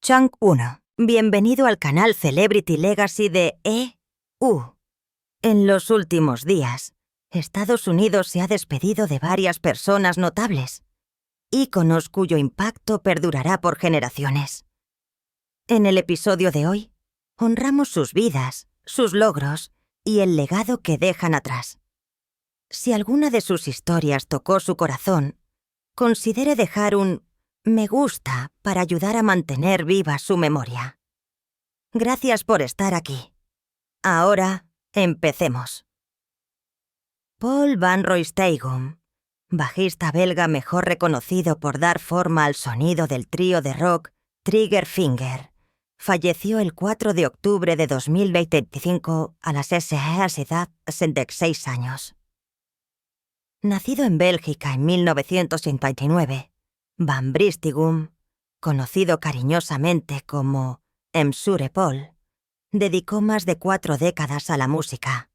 Chunk 1. Bienvenido al canal Celebrity Legacy de EU. En los últimos días, Estados Unidos se ha despedido de varias personas notables, íconos cuyo impacto perdurará por generaciones. En el episodio de hoy, honramos sus vidas, sus logros y el legado que dejan atrás. Si alguna de sus historias tocó su corazón, considere dejar un me gusta para ayudar a mantener viva su memoria. Gracias por estar aquí. Ahora, empecemos. Paul Van Rooijdegem, bajista belga mejor reconocido por dar forma al sonido del trío de rock Triggerfinger, falleció el 4 de octubre de 2025 a las edad de 6 años. Nacido en Bélgica en 1989, Van Rooijdegem, conocido cariñosamente como Monsieur Paul, dedicó más de 4 décadas a la música.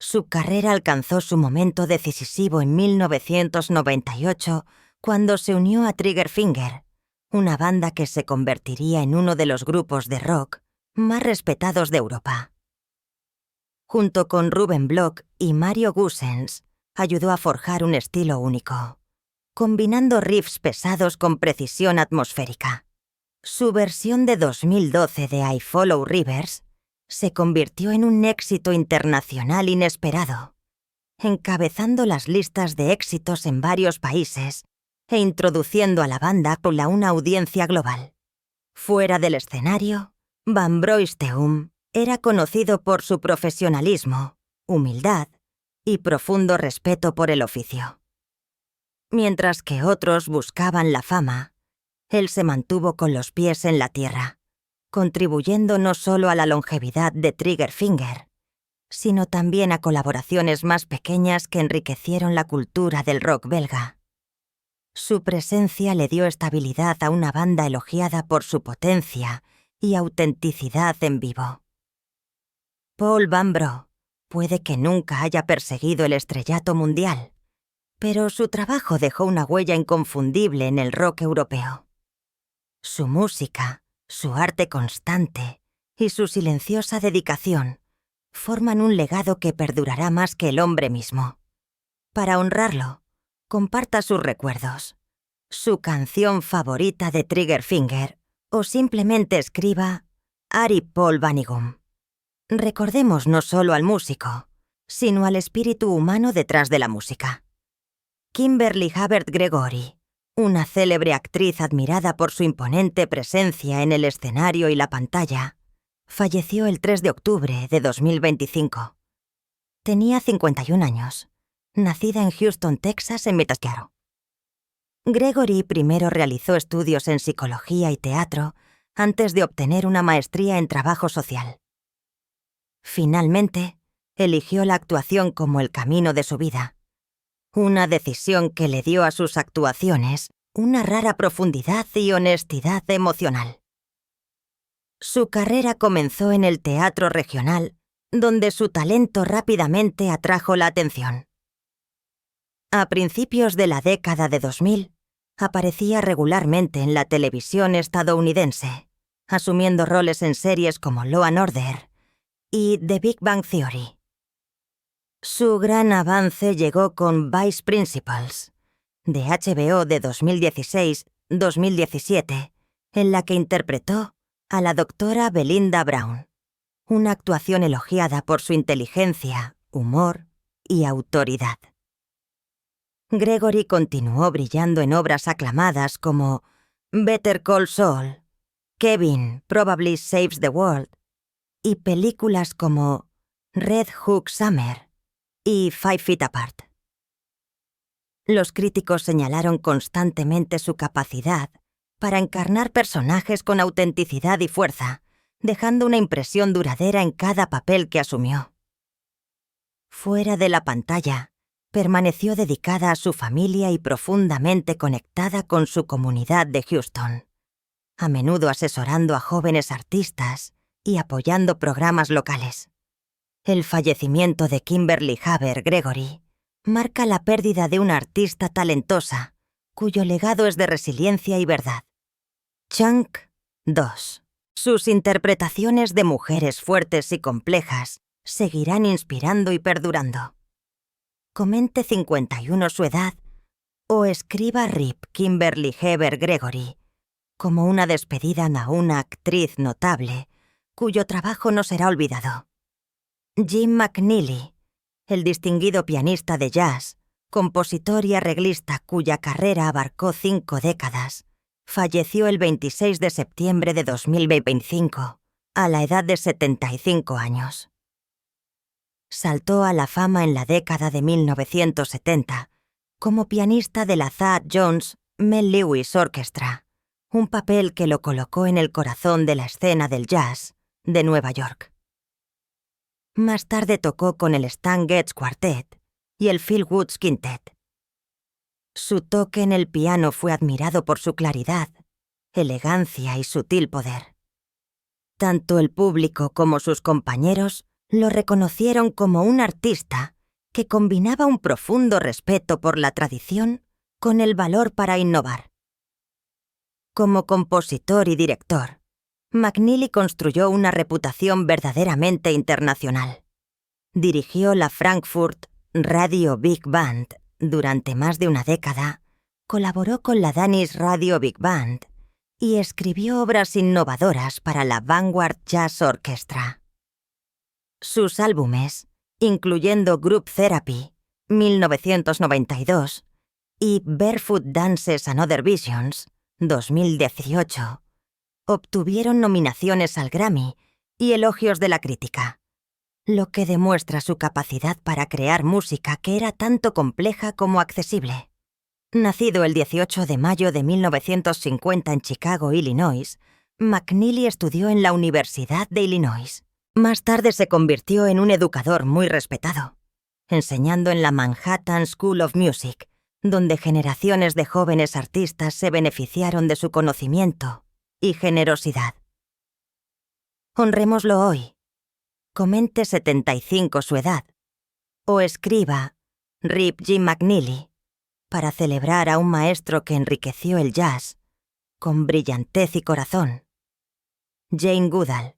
Su carrera alcanzó su momento decisivo en 1998 cuando se unió a Triggerfinger, una banda que se convertiría en uno de los grupos de rock más respetados de Europa. Junto con Ruben Block y Mario Goossens, ayudó a forjar un estilo único, combinando riffs pesados con precisión atmosférica. Su versión de 2012 de I Follow Rivers se convirtió en un éxito internacional inesperado, encabezando las listas de éxitos en varios países e introduciendo a la banda con una audiencia global. Fuera del escenario, Van Rooijdegem era conocido por su profesionalismo, humildad y profundo respeto por el oficio. Mientras que otros buscaban la fama, él se mantuvo con los pies en la tierra, contribuyendo no solo a la longevidad de Triggerfinger, sino también a colaboraciones más pequeñas que enriquecieron la cultura del rock belga. Su presencia le dio estabilidad a una banda elogiada por su potencia y autenticidad en vivo. Paul Van Bro puede que nunca haya perseguido el estrellato mundial, pero su trabajo dejó una huella inconfundible en el rock europeo. Su música, su arte constante y su silenciosa dedicación forman un legado que perdurará más que el hombre mismo. Para honrarlo, comparta sus recuerdos, su canción favorita de Triggerfinger o simplemente escriba Ari Paul Vanigum. Recordemos no solo al músico, sino al espíritu humano detrás de la música. Kimberly Havert Gregory, una célebre actriz admirada por su imponente presencia en el escenario y la pantalla, falleció el 3 de octubre de 2025. Tenía 51 años, nacida en Houston, Texas, en Metascaro. Gregory primero realizó estudios en psicología y teatro antes de obtener una maestría en trabajo social. Finalmente, eligió la actuación como el camino de su vida, una decisión que le dio a sus actuaciones una rara profundidad y honestidad emocional. Su carrera comenzó en el teatro regional, donde su talento rápidamente atrajo la atención. A principios de la década de 2000, aparecía regularmente en la televisión estadounidense, asumiendo roles en series como Law & Order y The Big Bang Theory. Su gran avance llegó con Vice Principals, de HBO de 2016-2017, en la que interpretó a la doctora Belinda Brown, una actuación elogiada por su inteligencia, humor y autoridad. Gregory continuó brillando en obras aclamadas como Better Call Saul, Kevin Probably Saves the World y películas como Red Hook Summer y 5 Feet Apart. Los críticos señalaron constantemente su capacidad para encarnar personajes con autenticidad y fuerza, dejando una impresión duradera en cada papel que asumió. Fuera de la pantalla, permaneció dedicada a su familia y profundamente conectada con su comunidad de Houston, a menudo asesorando a jóvenes artistas y apoyando programas locales. El fallecimiento de Kimberly Havert Gregory marca la pérdida de una artista talentosa, cuyo legado es de resiliencia y verdad. Chunk 2. Sus interpretaciones de mujeres fuertes y complejas seguirán inspirando y perdurando. Comente 51 su edad o escriba Rip Kimberly Heber Gregory como una despedida a una actriz notable cuyo trabajo no será olvidado. Jim McNeely, el distinguido pianista de jazz, compositor y arreglista cuya carrera abarcó 5 décadas, falleció el 26 de septiembre de 2025, a la edad de 75 años. Saltó a la fama en la década de 1970 como pianista de la Thad Jones Mel Lewis Orchestra, un papel que lo colocó en el corazón de la escena del jazz de Nueva York. Más tarde tocó con el Stan Getz Quartet y el Phil Woods Quintet. Su toque en el piano fue admirado por su claridad, elegancia y sutil poder. Tanto el público como sus compañeros lo reconocieron como un artista que combinaba un profundo respeto por la tradición con el valor para innovar. Como compositor y director, McNeely construyó una reputación verdaderamente internacional. Dirigió la Frankfurt Radio Big Band durante más de una década, colaboró con la Danish Radio Big Band y escribió obras innovadoras para la Vanguard Jazz Orchestra. Sus álbumes, incluyendo Group Therapy, 1992, y Barefoot Dances and Other Visions, 2018, obtuvieron nominaciones al Grammy y elogios de la crítica, lo que demuestra su capacidad para crear música que era tanto compleja como accesible. Nacido el 18 de mayo de 1950 en Chicago, Illinois, McNeely estudió en la Universidad de Illinois. Más tarde se convirtió en un educador muy respetado, enseñando en la Manhattan School of Music, donde generaciones de jóvenes artistas se beneficiaron de su conocimiento y generosidad. Honrémoslo hoy. Comente 75 su edad, o escriba Rip Jim McNeely, para celebrar a un maestro que enriqueció el jazz con brillantez y corazón. Jane Goodall,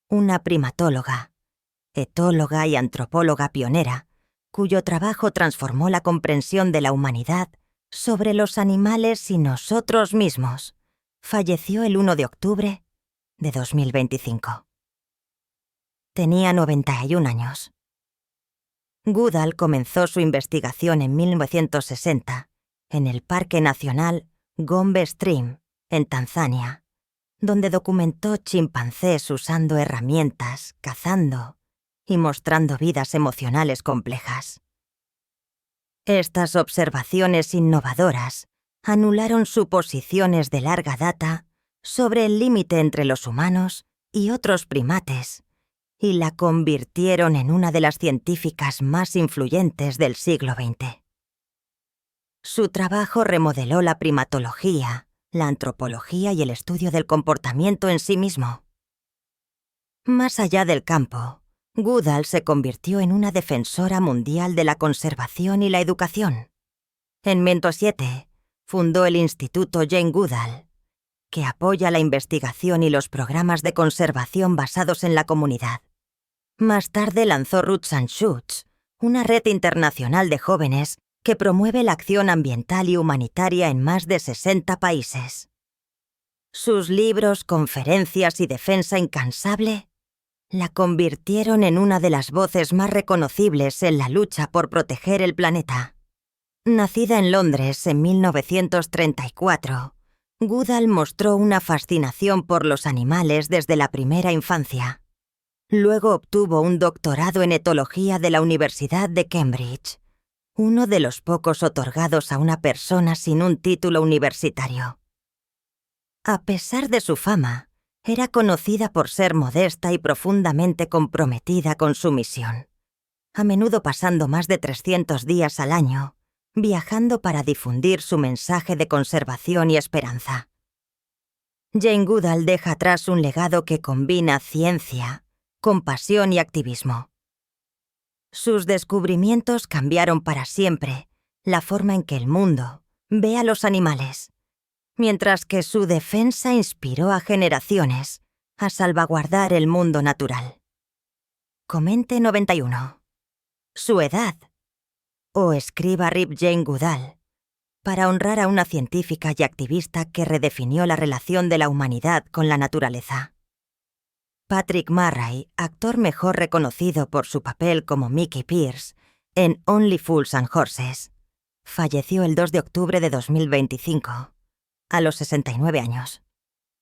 una primatóloga, etóloga y antropóloga pionera, cuyo trabajo transformó la comprensión de la humanidad sobre los animales y nosotros mismos, falleció el 1 de octubre de 2025. Tenía 91 años. Goodall comenzó su investigación en 1960 en el Parque Nacional Gombe Stream, en Tanzania, donde documentó chimpancés usando herramientas, cazando y mostrando vidas emocionales complejas. Estas observaciones innovadoras anularon suposiciones de larga data sobre el límite entre los humanos y otros primates y la convirtieron en una de las científicas más influyentes del siglo XX. Su trabajo remodeló la primatología, la antropología y el estudio del comportamiento en sí mismo. Más allá del campo, Goodall se convirtió en una defensora mundial de la conservación y la educación. En Mento 7, fundó el Instituto Jane Goodall, que apoya la investigación y los programas de conservación basados en la comunidad. Más tarde lanzó Roots and Shoots, una red internacional de jóvenes que promueve la acción ambiental y humanitaria en más de 60 países. Sus libros, conferencias y defensa incansable la convirtieron en una de las voces más reconocibles en la lucha por proteger el planeta. Nacida en Londres en 1934, Goodall mostró una fascinación por los animales desde la primera infancia. Luego obtuvo un doctorado en etología de la Universidad de Cambridge, uno de los pocos otorgados a una persona sin un título universitario. A pesar de su fama, era conocida por ser modesta y profundamente comprometida con su misión, a menudo pasando más de 300 días al año, viajando para difundir su mensaje de conservación y esperanza. Jane Goodall deja atrás un legado que combina ciencia, compasión y activismo. Sus descubrimientos cambiaron para siempre la forma en que el mundo ve a los animales, mientras que su defensa inspiró a generaciones a salvaguardar el mundo natural. Comente 91. Su edad. O escriba Rip Jane Goodall, para honrar a una científica y activista que redefinió la relación de la humanidad con la naturaleza. Patrick Murray, actor mejor reconocido por su papel como Mickey Pearce en Only Fools and Horses, falleció el 2 de octubre de 2025, a los 69 años.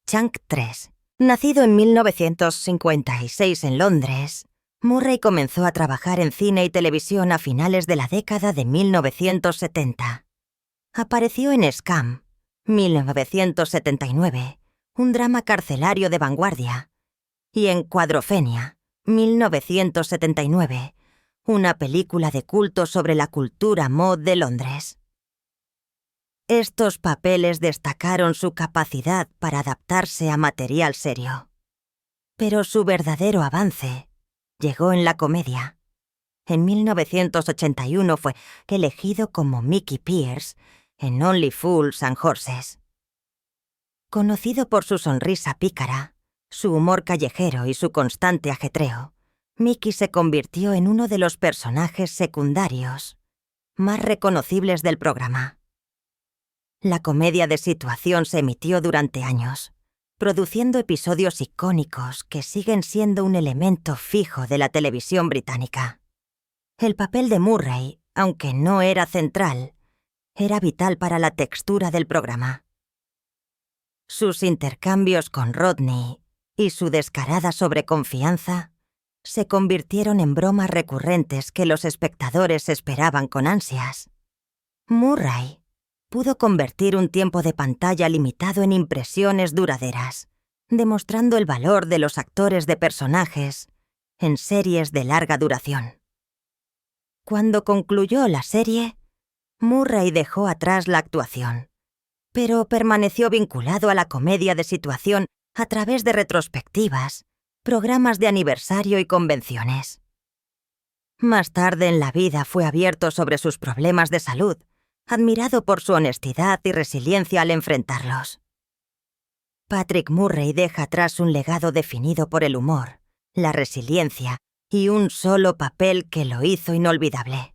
Chunk 3. Nacido en 1956 en Londres, Murray comenzó a trabajar en cine y televisión a finales de la década de 1970. Apareció en Scam, 1979, un drama carcelario de vanguardia, y en Cuadrofenia, 1979, una película de culto sobre la cultura mod de Londres. Estos papeles destacaron su capacidad para adaptarse a material serio. Pero su verdadero avance llegó en la comedia. En 1981 fue elegido como Mickey Pearce en Only Fools and Horses. Conocido por su sonrisa pícara, su humor callejero y su constante ajetreo, Mickey se convirtió en uno de los personajes secundarios más reconocibles del programa. La comedia de situación se emitió durante años, produciendo episodios icónicos que siguen siendo un elemento fijo de la televisión británica. El papel de Murray, aunque no era central, era vital para la textura del programa. Sus intercambios con Rodney y su descarada sobreconfianza se convirtieron en bromas recurrentes que los espectadores esperaban con ansias. Murray pudo convertir un tiempo de pantalla limitado en impresiones duraderas, demostrando el valor de los actores de personajes en series de larga duración. Cuando concluyó la serie, Murray dejó atrás la actuación, pero permaneció vinculado a la comedia de situación a través de retrospectivas, programas de aniversario y convenciones. Más tarde en la vida fue abierto sobre sus problemas de salud, admirado por su honestidad y resiliencia al enfrentarlos. Patrick Murray deja atrás un legado definido por el humor, la resiliencia y un solo papel que lo hizo inolvidable.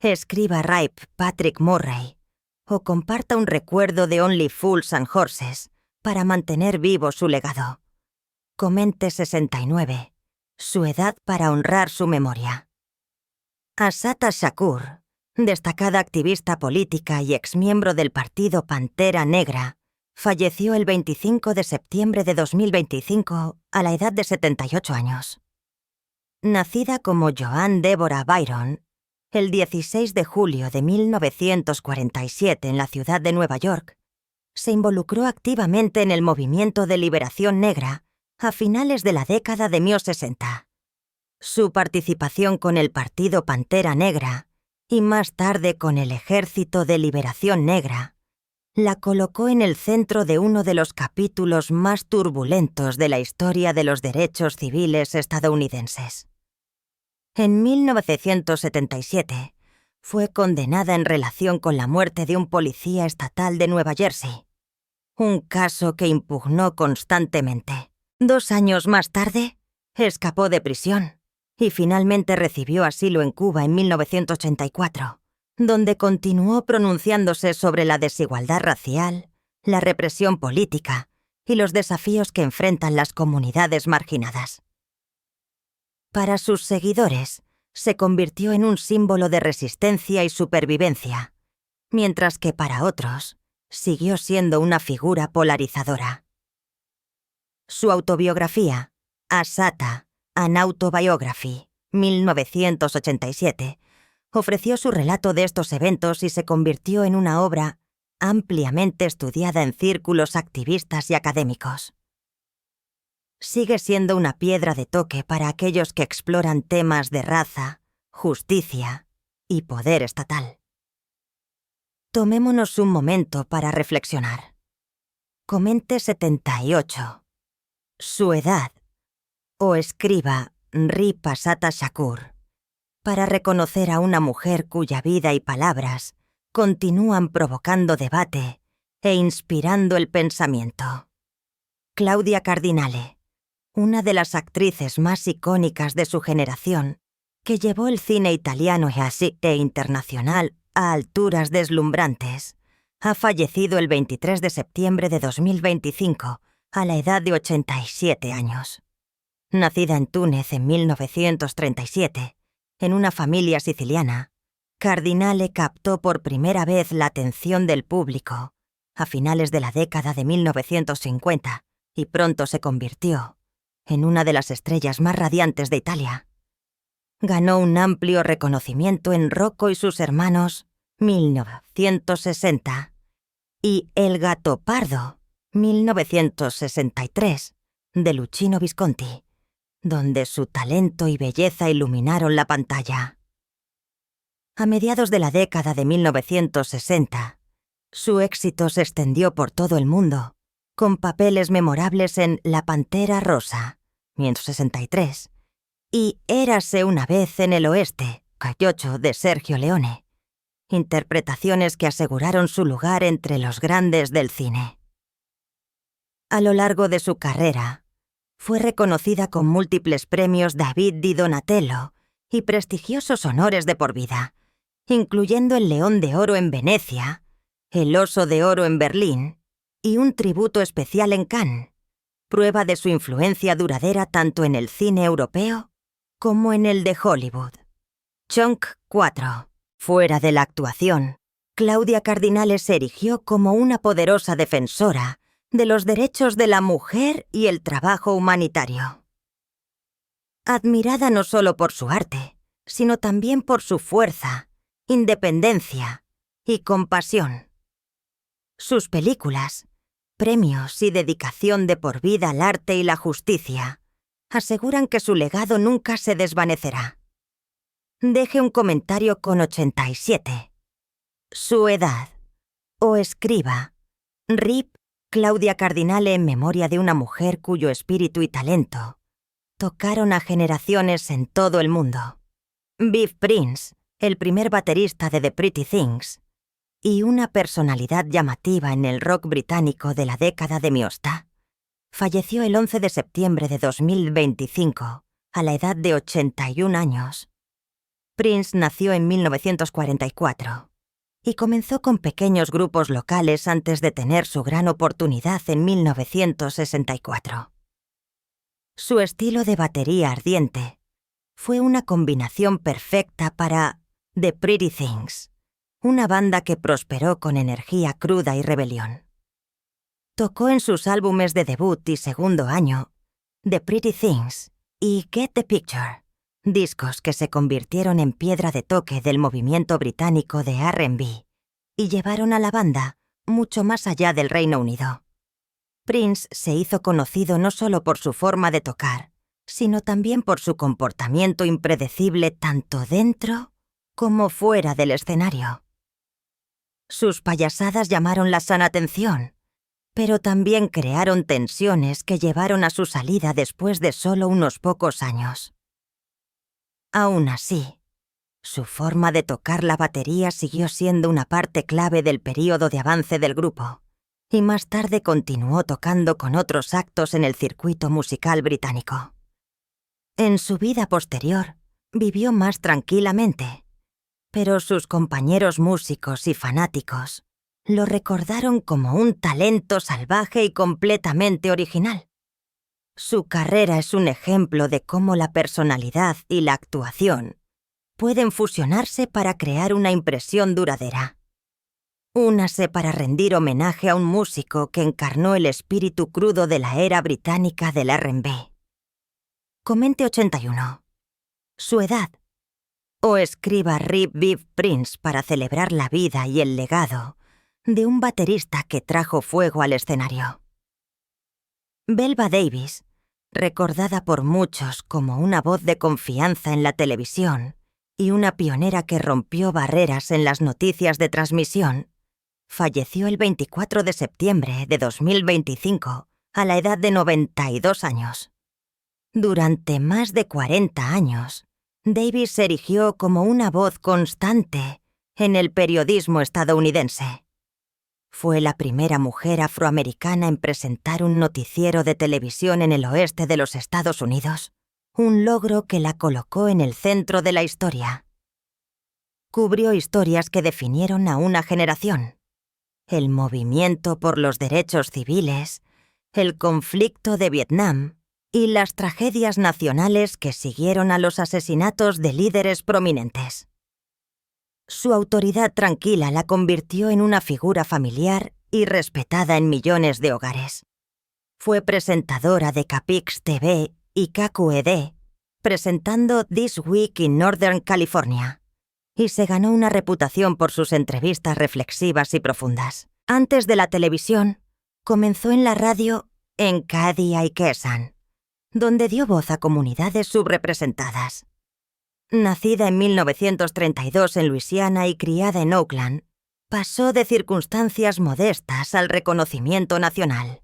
Escriba Rip Patrick Murray o comparta un recuerdo de Only Fools and Horses para mantener vivo su legado. Comente 69. Su edad para honrar su memoria. Assata Shakur, destacada activista política y exmiembro del partido Pantera Negra, falleció el 25 de septiembre de 2025 a la edad de 78 años. Nacida como Joan Deborah Byron, el 16 de julio de 1947 en la ciudad de Nueva York, se involucró activamente en el movimiento de liberación negra a finales de la década de 1960. Su participación con el Partido Pantera Negra y más tarde con el Ejército de Liberación Negra la colocó en el centro de uno de los capítulos más turbulentos de la historia de los derechos civiles estadounidenses. En 1977 fue condenada en relación con la muerte de un policía estatal de Nueva Jersey, un caso que impugnó constantemente. 2 años más tarde, escapó de prisión y finalmente recibió asilo en Cuba en 1984, donde continuó pronunciándose sobre la desigualdad racial, la represión política y los desafíos que enfrentan las comunidades marginadas. Para sus seguidores, se convirtió en un símbolo de resistencia y supervivencia, mientras que para otros, siguió siendo una figura polarizadora. Su autobiografía, Assata, An Autobiography, 1987, ofreció su relato de estos eventos y se convirtió en una obra ampliamente estudiada en círculos activistas y académicos. Sigue siendo una piedra de toque para aquellos que exploran temas de raza, justicia y poder estatal. Tomémonos un momento para reflexionar. Comente 78. Su edad, o escriba Rip Assata Shakur, para reconocer a una mujer cuya vida y palabras continúan provocando debate e inspirando el pensamiento. Claudia Cardinale, una de las actrices más icónicas de su generación, que llevó el cine italiano e internacional a alturas deslumbrantes, ha fallecido el 23 de septiembre de 2025 a la edad de 87 años. Nacida en Túnez en 1937, en una familia siciliana, Cardinale captó por primera vez la atención del público a finales de la década de 1950 y pronto se convirtió en una de las estrellas más radiantes de Italia. Ganó un amplio reconocimiento en Rocco y sus hermanos, 1960, y El Gattopardo, 1963, de Luchino Visconti, donde su talento y belleza iluminaron la pantalla. A mediados de la década de 1960, su éxito se extendió por todo el mundo, con papeles memorables en La Pantera Rosa, 1963, y Érase una vez en el oeste, Cayocho, de Sergio Leone, interpretaciones que aseguraron su lugar entre los grandes del cine. A lo largo de su carrera, fue reconocida con múltiples premios David di Donatello y prestigiosos honores de por vida, incluyendo el León de Oro en Venecia, el Oso de Oro en Berlín y un tributo especial en Cannes, prueba de su influencia duradera tanto en el cine europeo como en el de Hollywood. Chonk 4. Fuera de la actuación, Claudia Cardinale se erigió como una poderosa defensora de los derechos de la mujer y el trabajo humanitario. Admirada no solo por su arte, sino también por su fuerza, independencia y compasión. Sus películas, premios y dedicación de por vida al arte y la justicia aseguran que su legado nunca se desvanecerá. Deje un comentario con 87. Su edad. O escriba: RIP Claudia Cardinale, en memoria de una mujer cuyo espíritu y talento tocaron a generaciones en todo el mundo. Viv Prince, el primer baterista de The Pretty Things, y una personalidad llamativa en el rock británico de la década de Miosta, falleció el 11 de septiembre de 2025, a la edad de 81 años. Prince nació en 1944 y comenzó con pequeños grupos locales antes de tener su gran oportunidad en 1964. Su estilo de batería ardiente fue una combinación perfecta para The Pretty Things, una banda que prosperó con energía cruda y rebelión. Tocó en sus álbumes de debut y segundo año, The Pretty Things y Get the Picture, discos que se convirtieron en piedra de toque del movimiento británico de R&B y llevaron a la banda mucho más allá del Reino Unido. Prince se hizo conocido no solo por su forma de tocar, sino también por su comportamiento impredecible tanto dentro como fuera del escenario. Sus payasadas llamaron la sana atención, pero también crearon tensiones que llevaron a su salida después de solo unos pocos años. Aún así, su forma de tocar la batería siguió siendo una parte clave del período de avance del grupo, y más tarde continuó tocando con otros actos en el circuito musical británico. En su vida posterior, vivió más tranquilamente, pero sus compañeros músicos y fanáticos lo recordaron como un talento salvaje y completamente original. Su carrera es un ejemplo de cómo la personalidad y la actuación pueden fusionarse para crear una impresión duradera. Únase para rendir homenaje a un músico que encarnó el espíritu crudo de la era británica del R&B. Comente 81. Su edad. O escriba RIP Viv Prince para celebrar la vida y el legado de un baterista que trajo fuego al escenario. Belva Davis, recordada por muchos como una voz de confianza en la televisión y una pionera que rompió barreras en las noticias de transmisión, falleció el 24 de septiembre de 2025 a la edad de 92 años. Durante más de 40 años, Davis se erigió como una voz constante en el periodismo estadounidense. Fue la primera mujer afroamericana en presentar un noticiero de televisión en el oeste de los Estados Unidos, un logro que la colocó en el centro de la historia. Cubrió historias que definieron a una generación: el movimiento por los derechos civiles, el conflicto de Vietnam y las tragedias nacionales que siguieron a los asesinatos de líderes prominentes. Su autoridad tranquila la convirtió en una figura familiar y respetada en millones de hogares. Fue presentadora de Capix TV y KQED, presentando This Week in Northern California, y se ganó una reputación por sus entrevistas reflexivas y profundas. Antes de la televisión, comenzó en la radio en Cady y Kesan, donde dio voz a comunidades subrepresentadas. Nacida en 1932 en Luisiana y criada en Oakland, pasó de circunstancias modestas al reconocimiento nacional,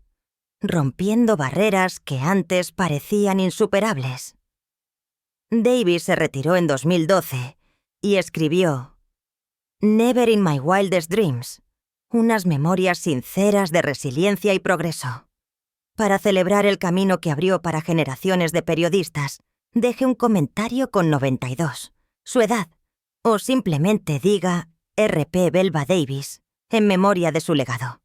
rompiendo barreras que antes parecían insuperables. Davis se retiró en 2012 y escribió Never in My Wildest Dreams, unas memorias sinceras de resiliencia y progreso. Para celebrar el camino que abrió para generaciones de periodistas, deje un comentario con 92, su edad, o simplemente diga R.P. Belva Davis, en memoria de su legado.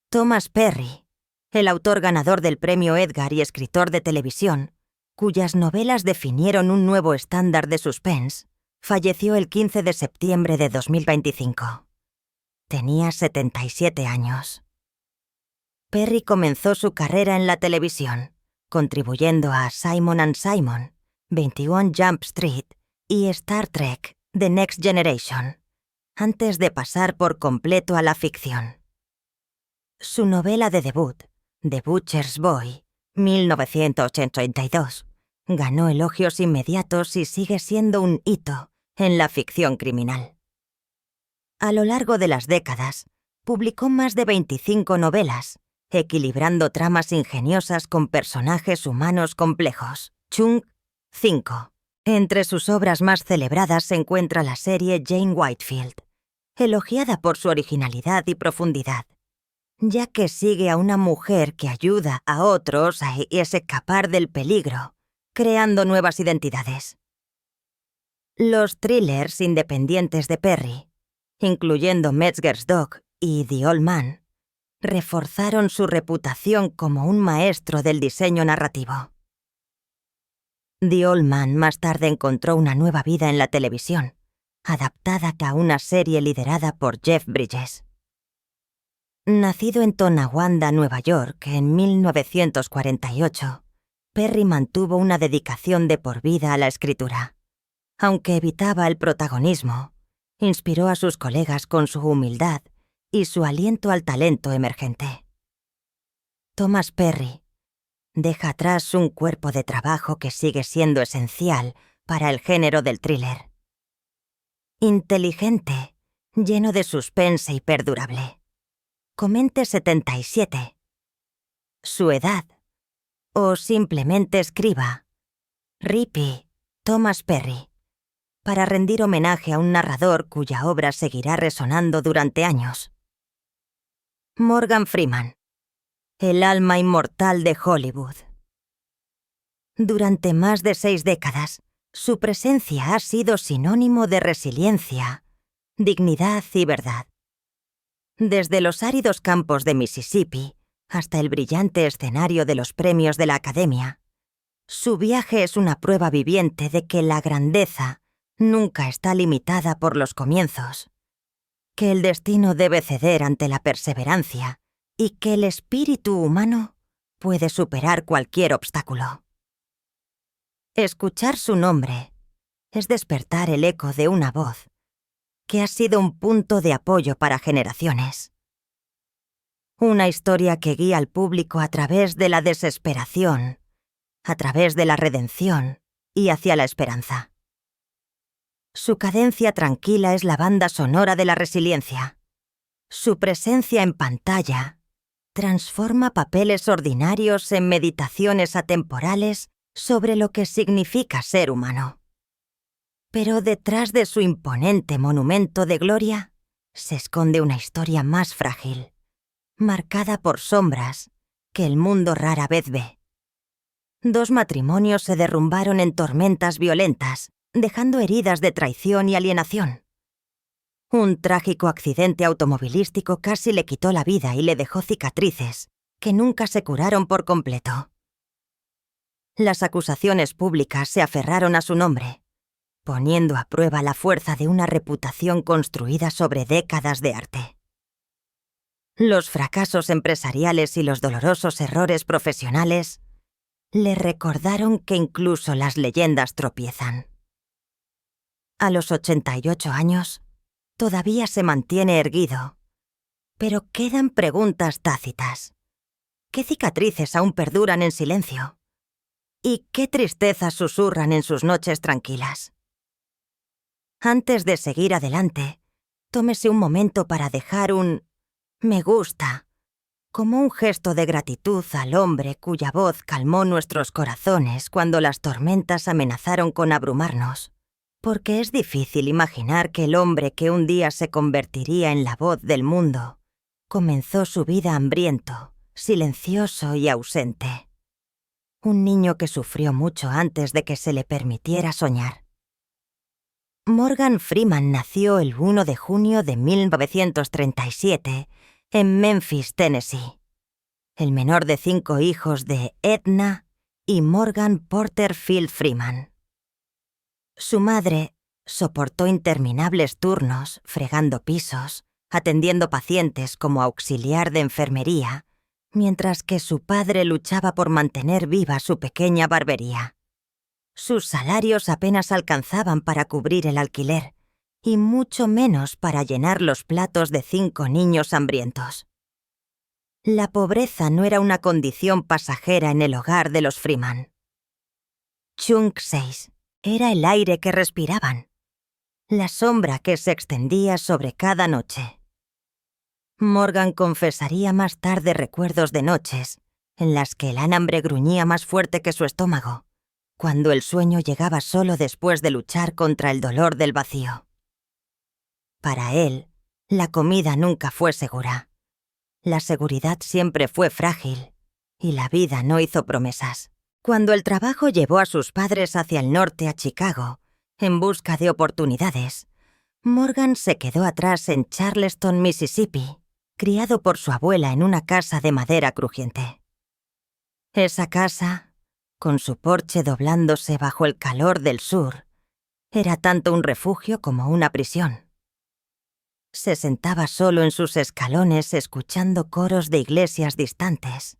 Thomas Perry, el autor ganador del premio Edgar y escritor de televisión, cuyas novelas definieron un nuevo estándar de suspense, falleció el 15 de septiembre de 2025. Tenía 77 años. Perry comenzó su carrera en la televisión, contribuyendo a Simon & Simon, 21 Jump Street y Star Trek: The Next Generation, antes de pasar por completo a la ficción. Su novela de debut, The Butcher's Boy, 1982, ganó elogios inmediatos y sigue siendo un hito en la ficción criminal. A lo largo de las décadas, publicó más de 25 novelas, equilibrando tramas ingeniosas con personajes humanos complejos. Chung 5. Entre sus obras más celebradas se encuentra la serie Jane Whitefield, elogiada por su originalidad y profundidad, ya que sigue a una mujer que ayuda a otros a escapar del peligro, creando nuevas identidades. Los thrillers independientes de Perry, incluyendo Metzger's Dog y The Old Man, reforzaron su reputación como un maestro del diseño narrativo. The Old Man más tarde encontró una nueva vida en la televisión, adaptada a una serie liderada por Jeff Bridges. Nacido en Tonawanda, Nueva York, en 1948, Perry mantuvo una dedicación de por vida a la escritura. Aunque evitaba el protagonismo, inspiró a sus colegas con su humildad y su aliento al talento emergente. Thomas Perry deja atrás un cuerpo de trabajo que sigue siendo esencial para el género del thriller. Inteligente, lleno de suspense y perdurable. Comente 77. Su edad. O simplemente escriba Rippy Thomas Perry, para rendir homenaje a un narrador cuya obra seguirá resonando durante años. Morgan Freeman, el alma inmortal de Hollywood. Durante más de 6 décadas, su presencia ha sido sinónimo de resiliencia, dignidad y verdad. Desde los áridos campos de Mississippi hasta el brillante escenario de los premios de la Academia, su viaje es una prueba viviente de que la grandeza nunca está limitada por los comienzos, que el destino debe ceder ante la perseverancia y que el espíritu humano puede superar cualquier obstáculo. Escuchar su nombre es despertar el eco de una voz que ha sido un punto de apoyo para generaciones. Una historia que guía al público a través de la desesperación, a través de la redención y hacia la esperanza. Su cadencia tranquila es la banda sonora de la resiliencia. Su presencia en pantalla transforma papeles ordinarios en meditaciones atemporales sobre lo que significa ser humano. Pero detrás de su imponente monumento de gloria se esconde una historia más frágil, marcada por sombras que el mundo rara vez ve. 2 matrimonios se derrumbaron en tormentas violentas, dejando heridas de traición y alienación. Un trágico accidente automovilístico casi le quitó la vida y le dejó cicatrices que nunca se curaron por completo. Las acusaciones públicas se aferraron a su nombre, poniendo a prueba la fuerza de una reputación construida sobre décadas de arte. Los fracasos empresariales y los dolorosos errores profesionales le recordaron que incluso las leyendas tropiezan. A los 88 años, todavía se mantiene erguido, pero quedan preguntas tácitas. ¿Qué cicatrices aún perduran en silencio? ¿Y qué tristezas susurran en sus noches tranquilas? Antes de seguir adelante, tómese un momento para dejar un «me gusta» como un gesto de gratitud al hombre cuya voz calmó nuestros corazones cuando las tormentas amenazaron con abrumarnos, porque es difícil imaginar que el hombre que un día se convertiría en la voz del mundo comenzó su vida hambriento, silencioso y ausente. Un niño que sufrió mucho antes de que se le permitiera soñar. Morgan Freeman nació el 1 de junio de 1937 en Memphis, Tennessee, el menor de 5 hijos de Edna y Morgan Porterfield Freeman. Su madre soportó interminables turnos, fregando pisos, atendiendo pacientes como auxiliar de enfermería, mientras que su padre luchaba por mantener viva su pequeña barbería. Sus salarios apenas alcanzaban para cubrir el alquiler, y mucho menos para llenar los platos de 5 niños hambrientos. La pobreza no era una condición pasajera en el hogar de los Freeman. Chunk 6 era el aire que respiraban, la sombra que se extendía sobre cada noche. Morgan confesaría más tarde recuerdos de noches en las que el alambre gruñía más fuerte que su estómago, cuando el sueño llegaba solo después de luchar contra el dolor del vacío. Para él, la comida nunca fue segura. La seguridad siempre fue frágil, y la vida no hizo promesas. Cuando el trabajo llevó a sus padres hacia el norte a Chicago, en busca de oportunidades, Morgan se quedó atrás en Charleston, Mississippi, criado por su abuela en una casa de madera crujiente. Esa casa, con su porche doblándose bajo el calor del sur, era tanto un refugio como una prisión. Se sentaba solo en sus escalones escuchando coros de iglesias distantes,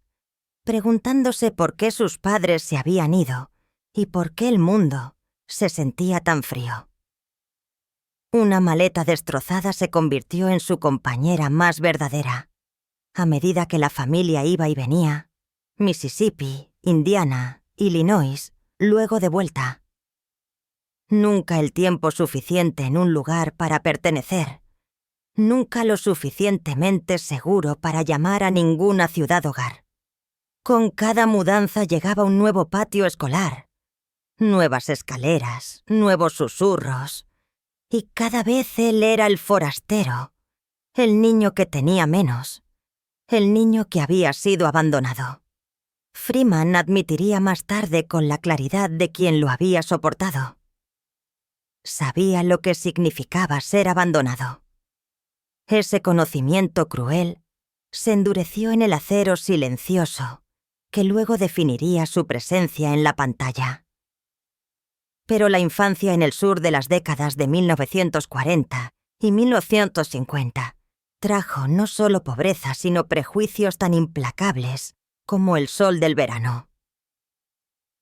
preguntándose por qué sus padres se habían ido y por qué el mundo se sentía tan frío. Una maleta destrozada se convirtió en su compañera más verdadera. A medida que la familia iba y venía, Mississippi, Indiana, Illinois, luego de vuelta. Nunca el tiempo suficiente en un lugar para pertenecer. Nunca lo suficientemente seguro para llamar a ninguna ciudad hogar. Con cada mudanza llegaba un nuevo patio escolar, nuevas escaleras, nuevos susurros, y cada vez él era el forastero, el niño que tenía menos, el niño que había sido abandonado. Freeman admitiría más tarde con la claridad de quien lo había soportado. Sabía lo que significaba ser abandonado. Ese conocimiento cruel se endureció en el acero silencioso que luego definiría su presencia en la pantalla. Pero la infancia en el sur de las décadas de 1940 y 1950 trajo no solo pobreza, sino prejuicios tan implacables como el sol del verano.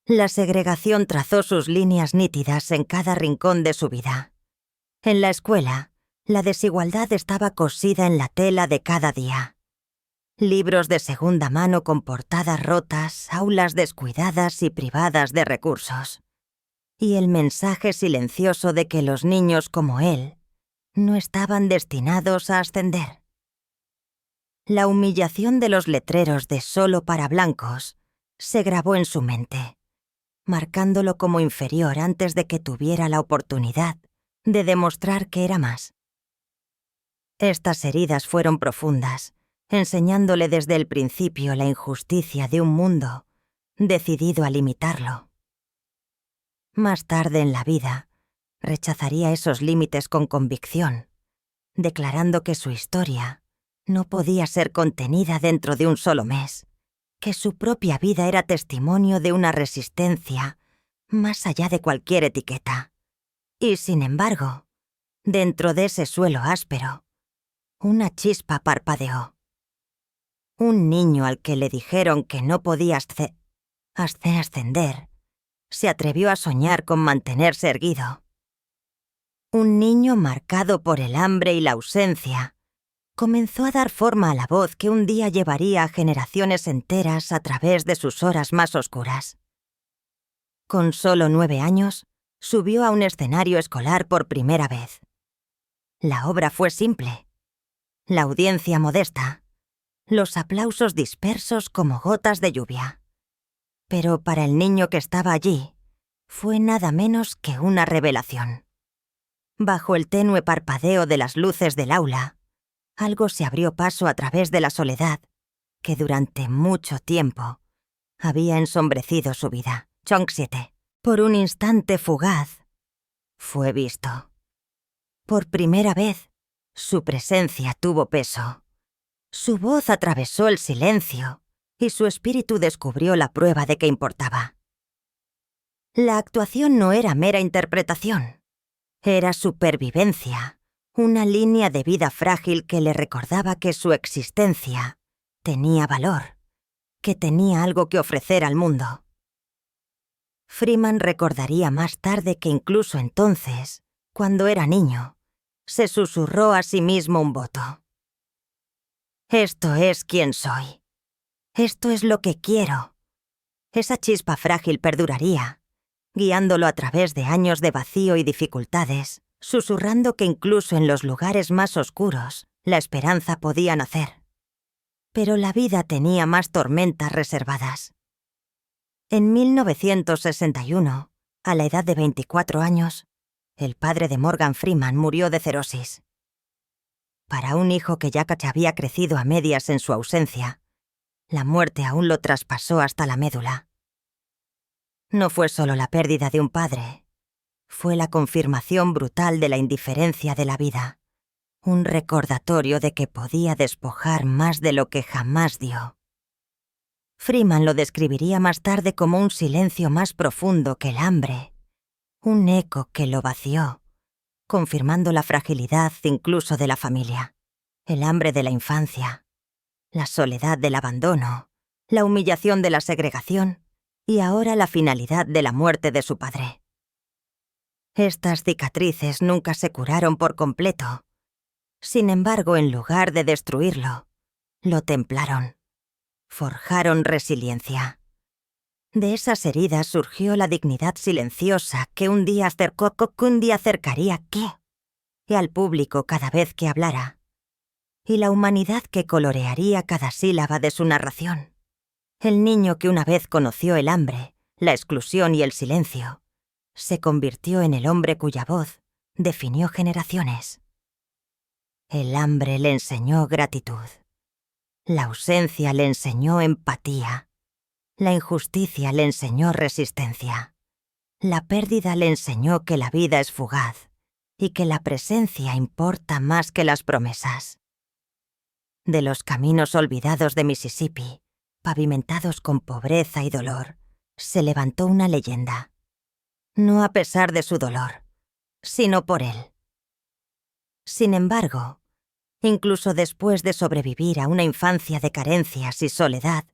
La segregación trazó sus líneas nítidas en cada rincón de su vida. En la escuela, la desigualdad estaba cosida en la tela de cada día. Libros de segunda mano con portadas rotas, aulas descuidadas y privadas de recursos. Y el mensaje silencioso de que los niños como él no estaban destinados a ascender. La humillación de los letreros de solo para blancos se grabó en su mente, marcándolo como inferior antes de que tuviera la oportunidad de demostrar que era más. Estas heridas fueron profundas enseñándole desde el principio la injusticia de un mundo decidido a limitarlo. Más tarde en la vida, rechazaría esos límites con convicción, declarando que su historia no podía ser contenida dentro de un solo mes, que su propia vida era testimonio de una resistencia más allá de cualquier etiqueta. Y sin embargo, dentro de ese suelo áspero, una chispa parpadeó. Un niño al que le dijeron que no podía ascender, se atrevió a soñar con mantenerse erguido. Un niño marcado por el hambre y la ausencia, comenzó a dar forma a la voz que un día llevaría a generaciones enteras a través de sus horas más oscuras. Con solo 9 años, subió a un escenario escolar por primera vez. La obra fue simple. La audiencia modesta. Los aplausos dispersos como gotas de lluvia. Pero para el niño que estaba allí, fue nada menos que una revelación. Bajo el tenue parpadeo de las luces del aula, algo se abrió paso a través de la soledad que durante mucho tiempo había ensombrecido su vida. Chong 7. Por un instante fugaz, fue visto. Por primera vez, su presencia tuvo peso. Su voz atravesó el silencio y su espíritu descubrió la prueba de que importaba. La actuación no era mera interpretación. Era supervivencia, una línea de vida frágil que le recordaba que su existencia tenía valor, que tenía algo que ofrecer al mundo. Freeman recordaría más tarde que incluso entonces, cuando era niño, se susurró a sí mismo un voto. Esto es quien soy. Esto es lo que quiero. Esa chispa frágil perduraría, guiándolo a través de años de vacío y dificultades, susurrando que incluso en los lugares más oscuros, la esperanza podía nacer. Pero la vida tenía más tormentas reservadas. En 1961, a la edad de 24 años, el padre de Morgan Freeman murió de cirrosis. Para un hijo que ya había crecido a medias en su ausencia, la muerte aún lo traspasó hasta la médula. No fue solo la pérdida de un padre, fue la confirmación brutal de la indiferencia de la vida, un recordatorio de que podía despojar más de lo que jamás dio. Freeman lo describiría más tarde como un silencio más profundo que el hambre, un eco que lo vació, confirmando la fragilidad incluso de la familia, el hambre de la infancia, la soledad del abandono, la humillación de la segregación y ahora la finalidad de la muerte de su padre. Estas cicatrices nunca se curaron por completo. Sin embargo, en lugar de destruirlo, lo templaron. Forjaron resiliencia. De esas heridas surgió la dignidad silenciosa que un día acercaría al público cada vez que hablara, y la humanidad que colorearía cada sílaba de su narración. El niño que una vez conoció el hambre, la exclusión y el silencio, se convirtió en el hombre cuya voz definió generaciones. El hambre le enseñó gratitud. La ausencia le enseñó empatía. La injusticia le enseñó resistencia. La pérdida le enseñó que la vida es fugaz y que la presencia importa más que las promesas. De los caminos olvidados de Mississippi, pavimentados con pobreza y dolor, se levantó una leyenda. No a pesar de su dolor, sino por él. Sin embargo, incluso después de sobrevivir a una infancia de carencias y soledad,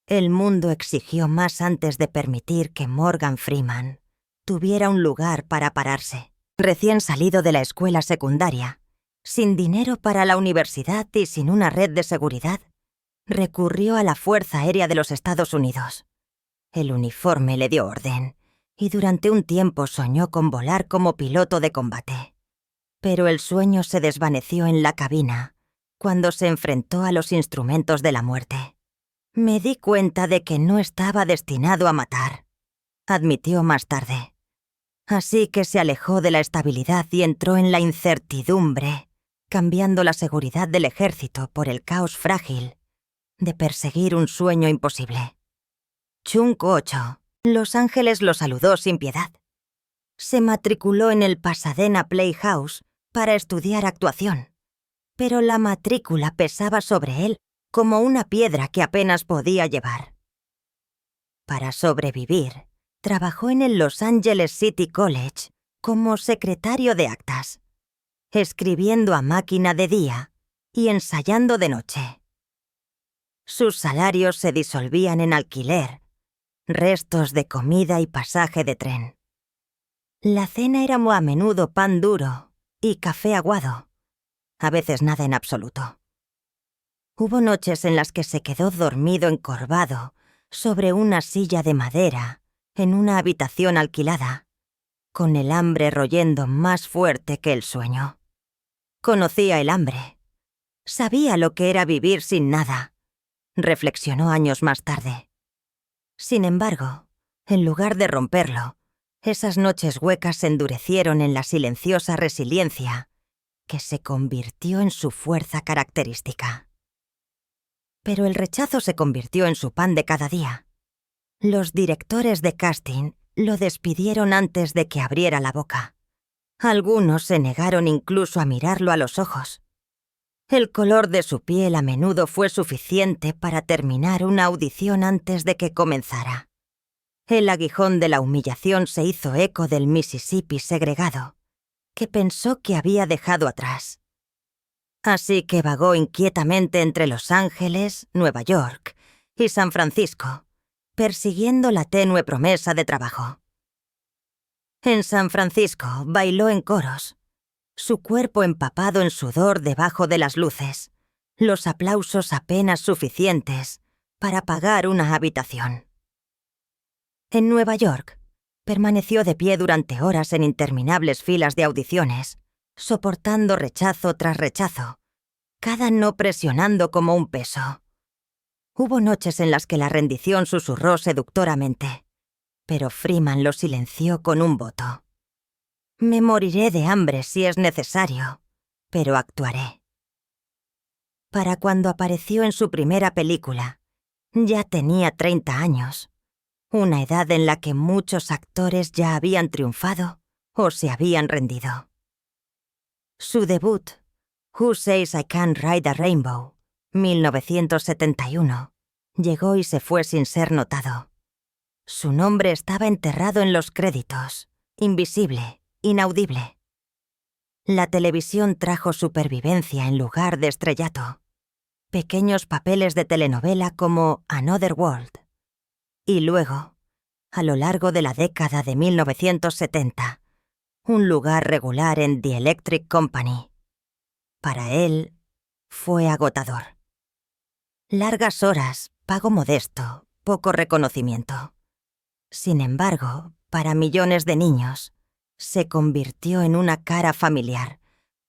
el mundo exigió más antes de permitir que Morgan Freeman tuviera un lugar para pararse. Recién salido de la escuela secundaria, sin dinero para la universidad y sin una red de seguridad, recurrió a la Fuerza Aérea de los Estados Unidos. El uniforme le dio orden, y durante un tiempo soñó con volar como piloto de combate. Pero el sueño se desvaneció en la cabina, cuando se enfrentó a los instrumentos de la muerte. Me di cuenta de que no estaba destinado a matar, admitió más tarde. Así que se alejó de la estabilidad y entró en la incertidumbre, cambiando la seguridad del ejército por el caos frágil de perseguir un sueño imposible. Chung 8. Los Ángeles lo saludó sin piedad. Se matriculó en el Pasadena Playhouse para estudiar actuación, pero la matrícula pesaba sobre él como una piedra que apenas podía llevar. Para sobrevivir, trabajó en el Los Angeles City College como secretario de actas, escribiendo a máquina de día y ensayando de noche. Sus salarios se disolvían en alquiler, restos de comida y pasaje de tren. La cena era muy a menudo pan duro y café aguado, a veces nada en absoluto. Hubo noches en las que se quedó dormido encorvado sobre una silla de madera en una habitación alquilada, con el hambre royendo más fuerte que el sueño. Conocía el hambre. Sabía lo que era vivir sin nada, reflexionó años más tarde. Sin embargo, en lugar de romperlo, esas noches huecas se endurecieron en la silenciosa resiliencia que se convirtió en su fuerza característica. Pero el rechazo se convirtió en su pan de cada día. Los directores de casting lo despidieron antes de que abriera la boca. Algunos se negaron incluso a mirarlo a los ojos. El color de su piel a menudo fue suficiente para terminar una audición antes de que comenzara. El aguijón de la humillación se hizo eco del Mississippi segregado, que pensó que había dejado atrás. Así que vagó inquietamente entre Los Ángeles, Nueva York y San Francisco, persiguiendo la tenue promesa de trabajo. En San Francisco bailó en coros, su cuerpo empapado en sudor debajo de las luces, los aplausos apenas suficientes para pagar una habitación. En Nueva York, permaneció de pie durante horas en interminables filas de audiciones, soportando rechazo tras rechazo, cada no presionando como un peso. Hubo noches en las que la rendición susurró seductoramente, pero Freeman lo silenció con un voto. Me moriré de hambre si es necesario, pero actuaré. Para cuando apareció en su primera película, ya tenía 30 años, una edad en la que muchos actores ya habían triunfado o se habían rendido. Su debut, Who Says I Can't Ride a Rainbow, 1971, llegó y se fue sin ser notado. Su nombre estaba enterrado en los créditos, invisible, inaudible. La televisión trajo supervivencia en lugar de estrellato, pequeños papeles de telenovela como Another World. Y luego, a lo largo de la década de 1970, un lugar regular en The Electric Company. Para él, fue agotador. Largas horas, pago modesto, poco reconocimiento. Sin embargo, para millones de niños, se convirtió en una cara familiar,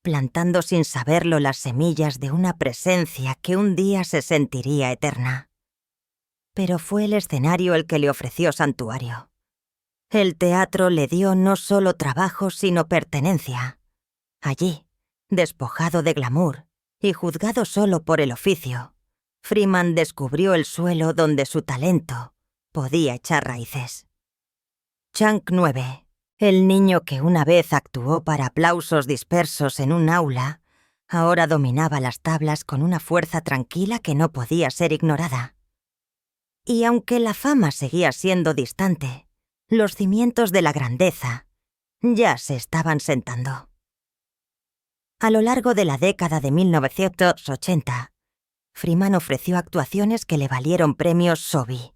plantando sin saberlo las semillas de una presencia que un día se sentiría eterna. Pero fue el escenario el que le ofreció santuario. El teatro le dio no solo trabajo, sino pertenencia. Allí, despojado de glamour y juzgado solo por el oficio, Freeman descubrió el suelo donde su talento podía echar raíces. Chunk 9, el niño que una vez actuó para aplausos dispersos en un aula, ahora dominaba las tablas con una fuerza tranquila que no podía ser ignorada. Y aunque la fama seguía siendo distante, los cimientos de la grandeza ya se estaban sentando. A lo largo de la década de 1980, Freeman ofreció actuaciones que le valieron premios Sobi,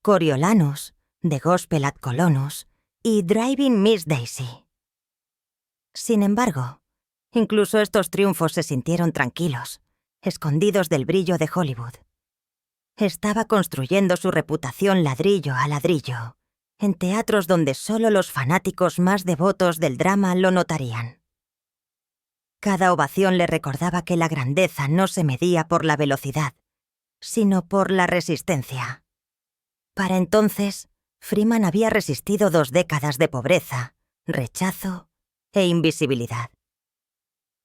Coriolanus, The Gospel at Colonus y Driving Miss Daisy. Sin embargo, incluso estos triunfos se sintieron tranquilos, escondidos del brillo de Hollywood. Estaba construyendo su reputación ladrillo a ladrillo, en teatros donde solo los fanáticos más devotos del drama lo notarían. Cada ovación le recordaba que la grandeza no se medía por la velocidad, sino por la resistencia. Para entonces, Freeman había resistido 2 décadas de pobreza, rechazo e invisibilidad.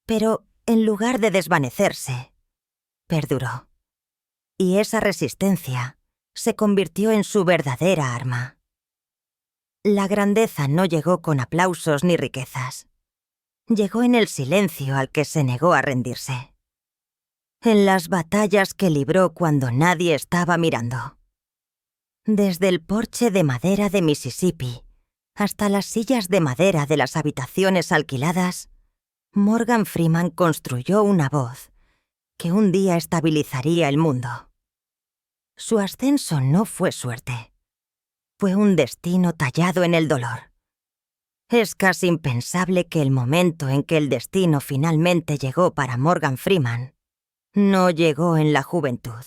Pero en lugar de desvanecerse, perduró. Y esa resistencia se convirtió en su verdadera arma. La grandeza no llegó con aplausos ni riquezas. Llegó en el silencio al que se negó a rendirse. En las batallas que libró cuando nadie estaba mirando. Desde el porche de madera de Mississippi hasta las sillas de madera de las habitaciones alquiladas, Morgan Freeman construyó una voz que un día estabilizaría el mundo. Su ascenso no fue suerte. Fue un destino tallado en el dolor. Es casi impensable que el momento en que el destino finalmente llegó para Morgan Freeman no llegó en la juventud,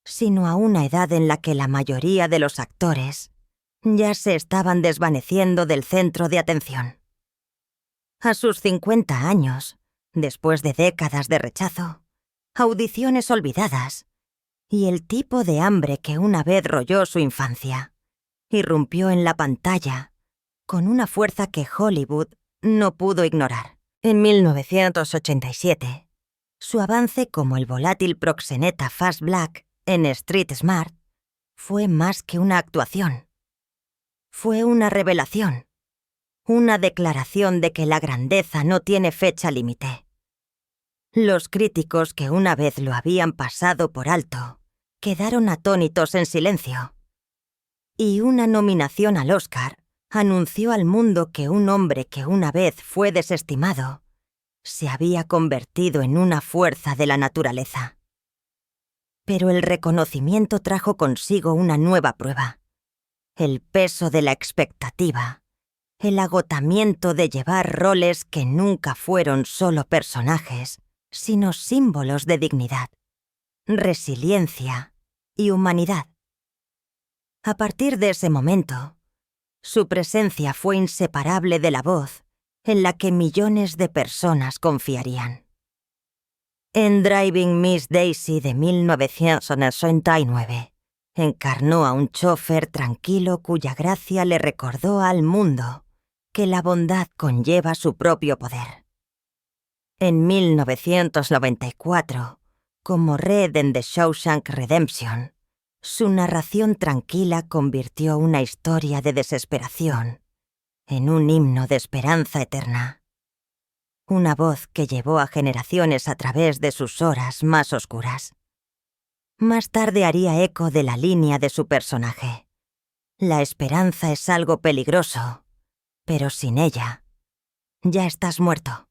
sino a una edad en la que la mayoría de los actores ya se estaban desvaneciendo del centro de atención. A sus 50 años, después de décadas de rechazo, audiciones olvidadas y el tipo de hambre que una vez royó su infancia, irrumpió en la pantalla con una fuerza que Hollywood no pudo ignorar. En 1987, su avance como el volátil proxeneta Fast Black en Street Smart fue más que una actuación. Fue una revelación, una declaración de que la grandeza no tiene fecha límite. Los críticos que una vez lo habían pasado por alto quedaron atónitos en silencio. Y una nominación al Oscar anunció al mundo que un hombre que una vez fue desestimado se había convertido en una fuerza de la naturaleza. Pero el reconocimiento trajo consigo una nueva prueba. El peso de la expectativa, el agotamiento de llevar roles que nunca fueron solo personajes, sino símbolos de dignidad, resiliencia y humanidad. A partir de ese momento, su presencia fue inseparable de la voz en la que millones de personas confiarían. En Driving Miss Daisy de 1969, encarnó a un chofer tranquilo cuya gracia le recordó al mundo que la bondad conlleva su propio poder. En 1994, como Red en The Shawshank Redemption, su narración tranquila convirtió una historia de desesperación en un himno de esperanza eterna. Una voz que llevó a generaciones a través de sus horas más oscuras. Más tarde haría eco de la línea de su personaje. La esperanza es algo peligroso, pero sin ella, ya estás muerto.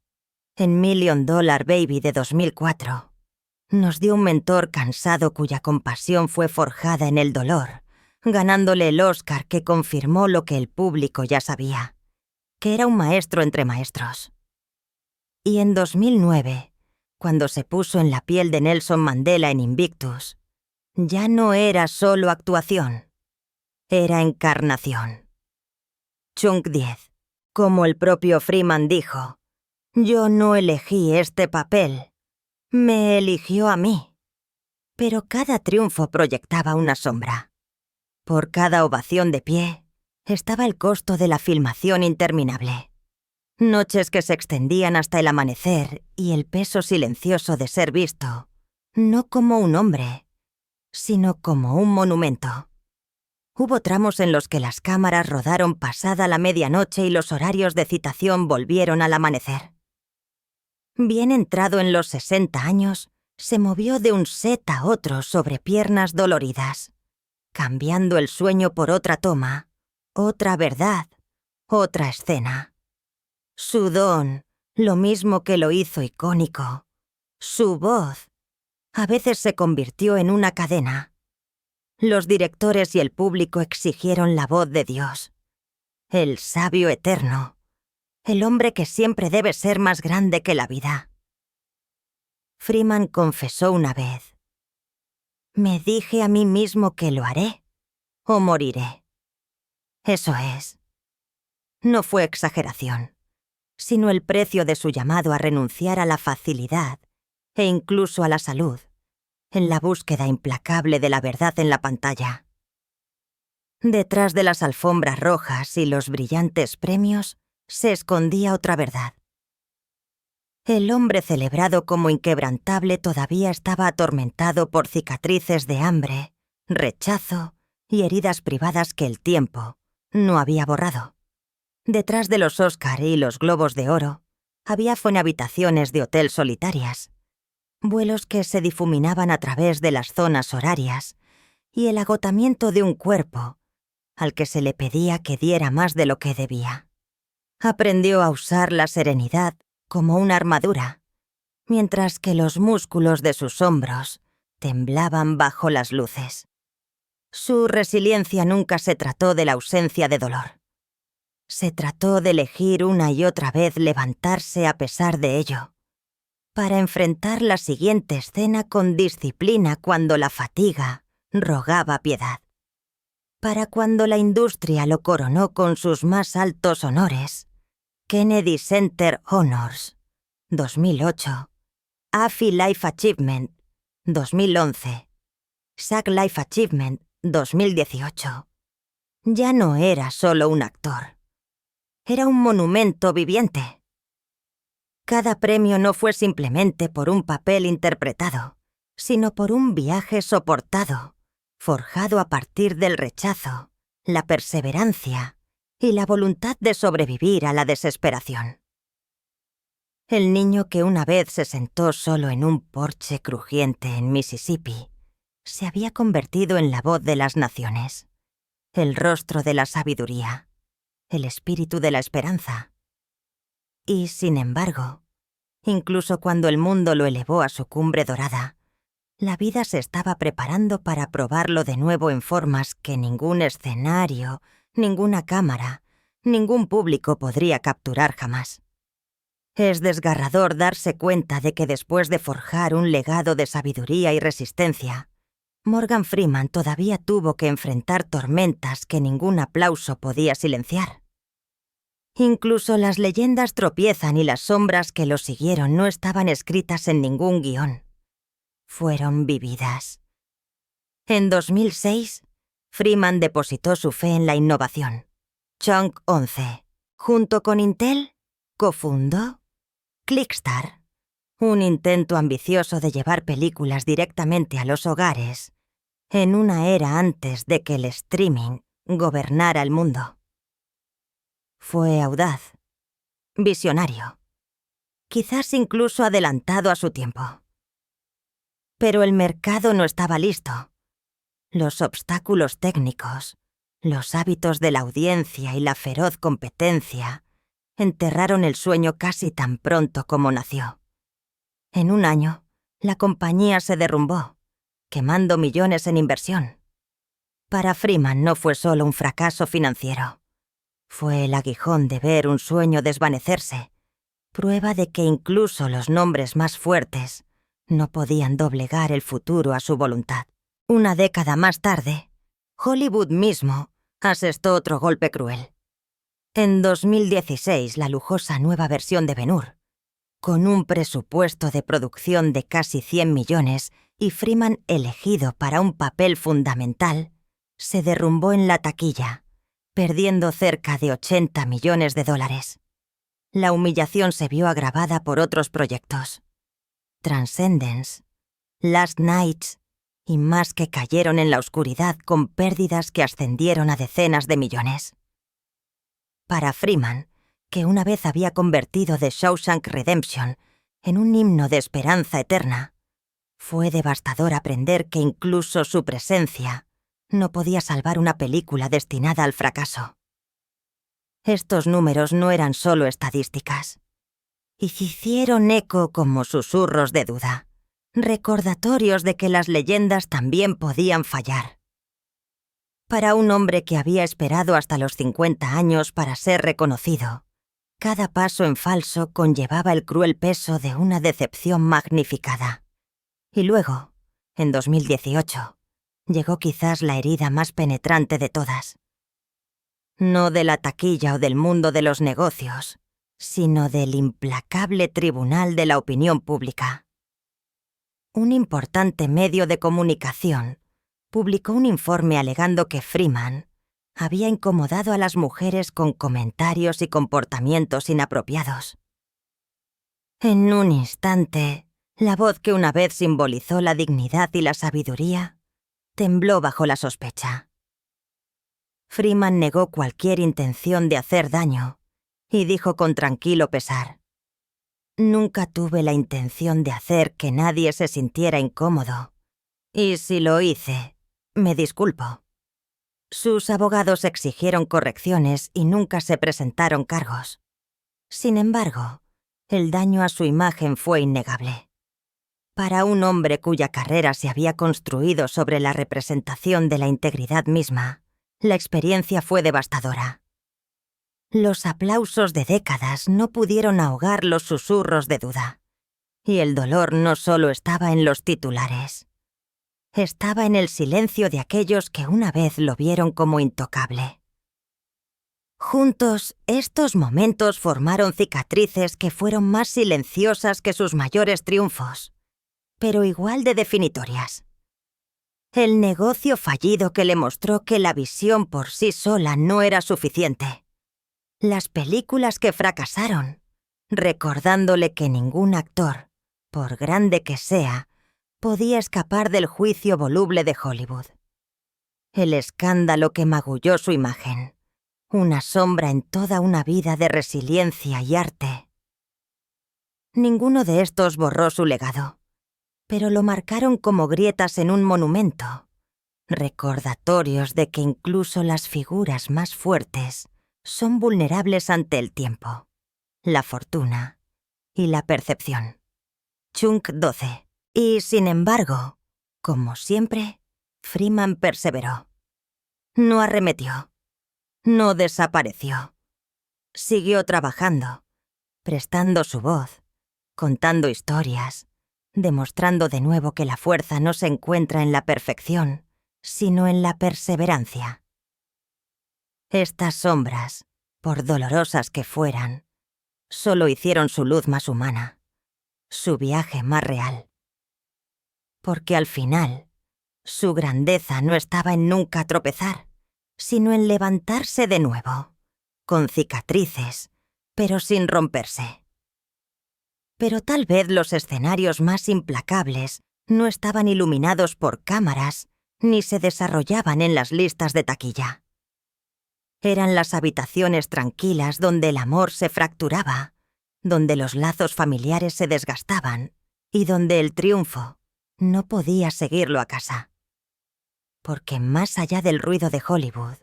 En Million Dollar Baby de 2004, nos dio un mentor cansado cuya compasión fue forjada en el dolor, ganándole el Oscar que confirmó lo que el público ya sabía, que era un maestro entre maestros. Y en 2009, cuando se puso en la piel de Nelson Mandela en Invictus, ya no era solo actuación, era encarnación. Chunk 10, como el propio Freeman dijo, yo no elegí este papel, me eligió a mí. Pero cada triunfo proyectaba una sombra. Por cada ovación de pie estaba el costo de la filmación interminable. Noches que se extendían hasta el amanecer y el peso silencioso de ser visto, no como un hombre, sino como un monumento. Hubo tramos en los que las cámaras rodaron pasada la medianoche y los horarios de citación volvieron al amanecer. Bien entrado en los 60 años, se movió de un set a otro sobre piernas doloridas, cambiando el sueño por otra toma, otra verdad, otra escena. Su don, lo mismo que lo hizo icónico. Su voz, a veces se convirtió en una cadena. Los directores y el público exigieron la voz de Dios, el sabio eterno, el hombre que siempre debe ser más grande que la vida. Freeman confesó una vez, me dije a mí mismo que lo haré o moriré. Eso es. No fue exageración, sino el precio de su llamado a renunciar a la facilidad e incluso a la salud, en la búsqueda implacable de la verdad en la pantalla. Detrás de las alfombras rojas y los brillantes premios se escondía otra verdad. El hombre celebrado como inquebrantable todavía estaba atormentado por cicatrices de hambre, rechazo y heridas privadas que el tiempo no había borrado. Detrás de los Oscar y los Globos de Oro, había habitaciones de hotel solitarias, vuelos que se difuminaban a través de las zonas horarias y el agotamiento de un cuerpo al que se le pedía que diera más de lo que debía. Aprendió a usar la serenidad como una armadura, mientras que los músculos de sus hombros temblaban bajo las luces. Su resiliencia nunca se trató de la ausencia de dolor. Se trató de elegir una y otra vez levantarse a pesar de ello, para enfrentar la siguiente escena con disciplina cuando la fatiga rogaba piedad. Para cuando la industria lo coronó con sus más altos honores, Kennedy Center Honors, 2008, AFI Life Achievement, 2011, SAG Life Achievement, 2018. Ya no era solo un actor. Era un monumento viviente. Cada premio no fue simplemente por un papel interpretado, sino por un viaje soportado, forjado a partir del rechazo, la perseverancia y la voluntad de sobrevivir a la desesperación. El niño que una vez se sentó solo en un porche crujiente en Mississippi se había convertido en la voz de las naciones, el rostro de la sabiduría, el espíritu de la esperanza. Y, sin embargo, incluso cuando el mundo lo elevó a su cumbre dorada, la vida se estaba preparando para probarlo de nuevo en formas que ningún escenario, ninguna cámara, ningún público podría capturar jamás. Es desgarrador darse cuenta de que después de forjar un legado de sabiduría y resistencia, Morgan Freeman todavía tuvo que enfrentar tormentas que ningún aplauso podía silenciar. Incluso las leyendas tropiezan y las sombras que lo siguieron no estaban escritas en ningún guión. Fueron vividas. En 2006, Freeman depositó su fe en la innovación. Chunk 11, junto con Intel, cofundó Clickstar, un intento ambicioso de llevar películas directamente a los hogares, en una era antes de que el streaming gobernara el mundo. Fue audaz, visionario, quizás incluso adelantado a su tiempo. Pero el mercado no estaba listo. Los obstáculos técnicos, los hábitos de la audiencia y la feroz competencia enterraron el sueño casi tan pronto como nació. En un año, la compañía se derrumbó, quemando millones en inversión. Para Freeman no fue solo un fracaso financiero. Fue el aguijón de ver un sueño desvanecerse, prueba de que incluso los nombres más fuertes no podían doblegar el futuro a su voluntad. Una década más tarde, Hollywood mismo asestó otro golpe cruel. En 2016, la lujosa nueva versión de Ben-Hur, con un presupuesto de producción de casi 100 millones y Freeman elegido para un papel fundamental, se derrumbó en la taquilla, perdiendo cerca de 80 millones de dólares. La humillación se vio agravada por otros proyectos. Transcendence, Last Nights y más que cayeron en la oscuridad con pérdidas que ascendieron a decenas de millones. Para Freeman, que una vez había convertido The Shawshank Redemption en un himno de esperanza eterna, fue devastador aprender que incluso su presencia no podía salvar una película destinada al fracaso. Estos números no eran solo estadísticas. Y hicieron eco como susurros de duda, recordatorios de que las leyendas también podían fallar. Para un hombre que había esperado hasta los 50 años para ser reconocido, cada paso en falso conllevaba el cruel peso de una decepción magnificada. Y luego, en 2018, llegó quizás la herida más penetrante de todas. No de la taquilla o del mundo de los negocios, sino del implacable tribunal de la opinión pública. Un importante medio de comunicación publicó un informe alegando que Freeman había incomodado a las mujeres con comentarios y comportamientos inapropiados. En un instante, la voz que una vez simbolizó la dignidad y la sabiduría tembló bajo la sospecha. Freeman negó cualquier intención de hacer daño y dijo con tranquilo pesar: «Nunca tuve la intención de hacer que nadie se sintiera incómodo, y si lo hice, me disculpo». Sus abogados exigieron correcciones y nunca se presentaron cargos. Sin embargo, el daño a su imagen fue innegable. Para un hombre cuya carrera se había construido sobre la representación de la integridad misma, la experiencia fue devastadora. Los aplausos de décadas no pudieron ahogar los susurros de duda, y el dolor no solo estaba en los titulares. Estaba en el silencio de aquellos que una vez lo vieron como intocable. Juntos, estos momentos formaron cicatrices que fueron más silenciosas que sus mayores triunfos, pero igual de definitorias. El negocio fallido que le mostró que la visión por sí sola no era suficiente. Las películas que fracasaron, recordándole que ningún actor, por grande que sea, podía escapar del juicio voluble de Hollywood. El escándalo que magulló su imagen, una sombra en toda una vida de resiliencia y arte. Ninguno de estos borró su legado, pero lo marcaron como grietas en un monumento, recordatorios de que incluso las figuras más fuertes son vulnerables ante el tiempo, la fortuna y la percepción. Chunk 12. Y, sin embargo, como siempre, Freeman perseveró. No arremetió. No desapareció. Siguió trabajando, prestando su voz, contando historias, demostrando de nuevo que la fuerza no se encuentra en la perfección, sino en la perseverancia. Estas sombras, por dolorosas que fueran, solo hicieron su luz más humana, su viaje más real. Porque al final, su grandeza no estaba en nunca tropezar, sino en levantarse de nuevo, con cicatrices, pero sin romperse. Pero tal vez los escenarios más implacables no estaban iluminados por cámaras ni se desarrollaban en las listas de taquilla. Eran las habitaciones tranquilas donde el amor se fracturaba, donde los lazos familiares se desgastaban y donde el triunfo no podía seguirlo a casa. Porque más allá del ruido de Hollywood,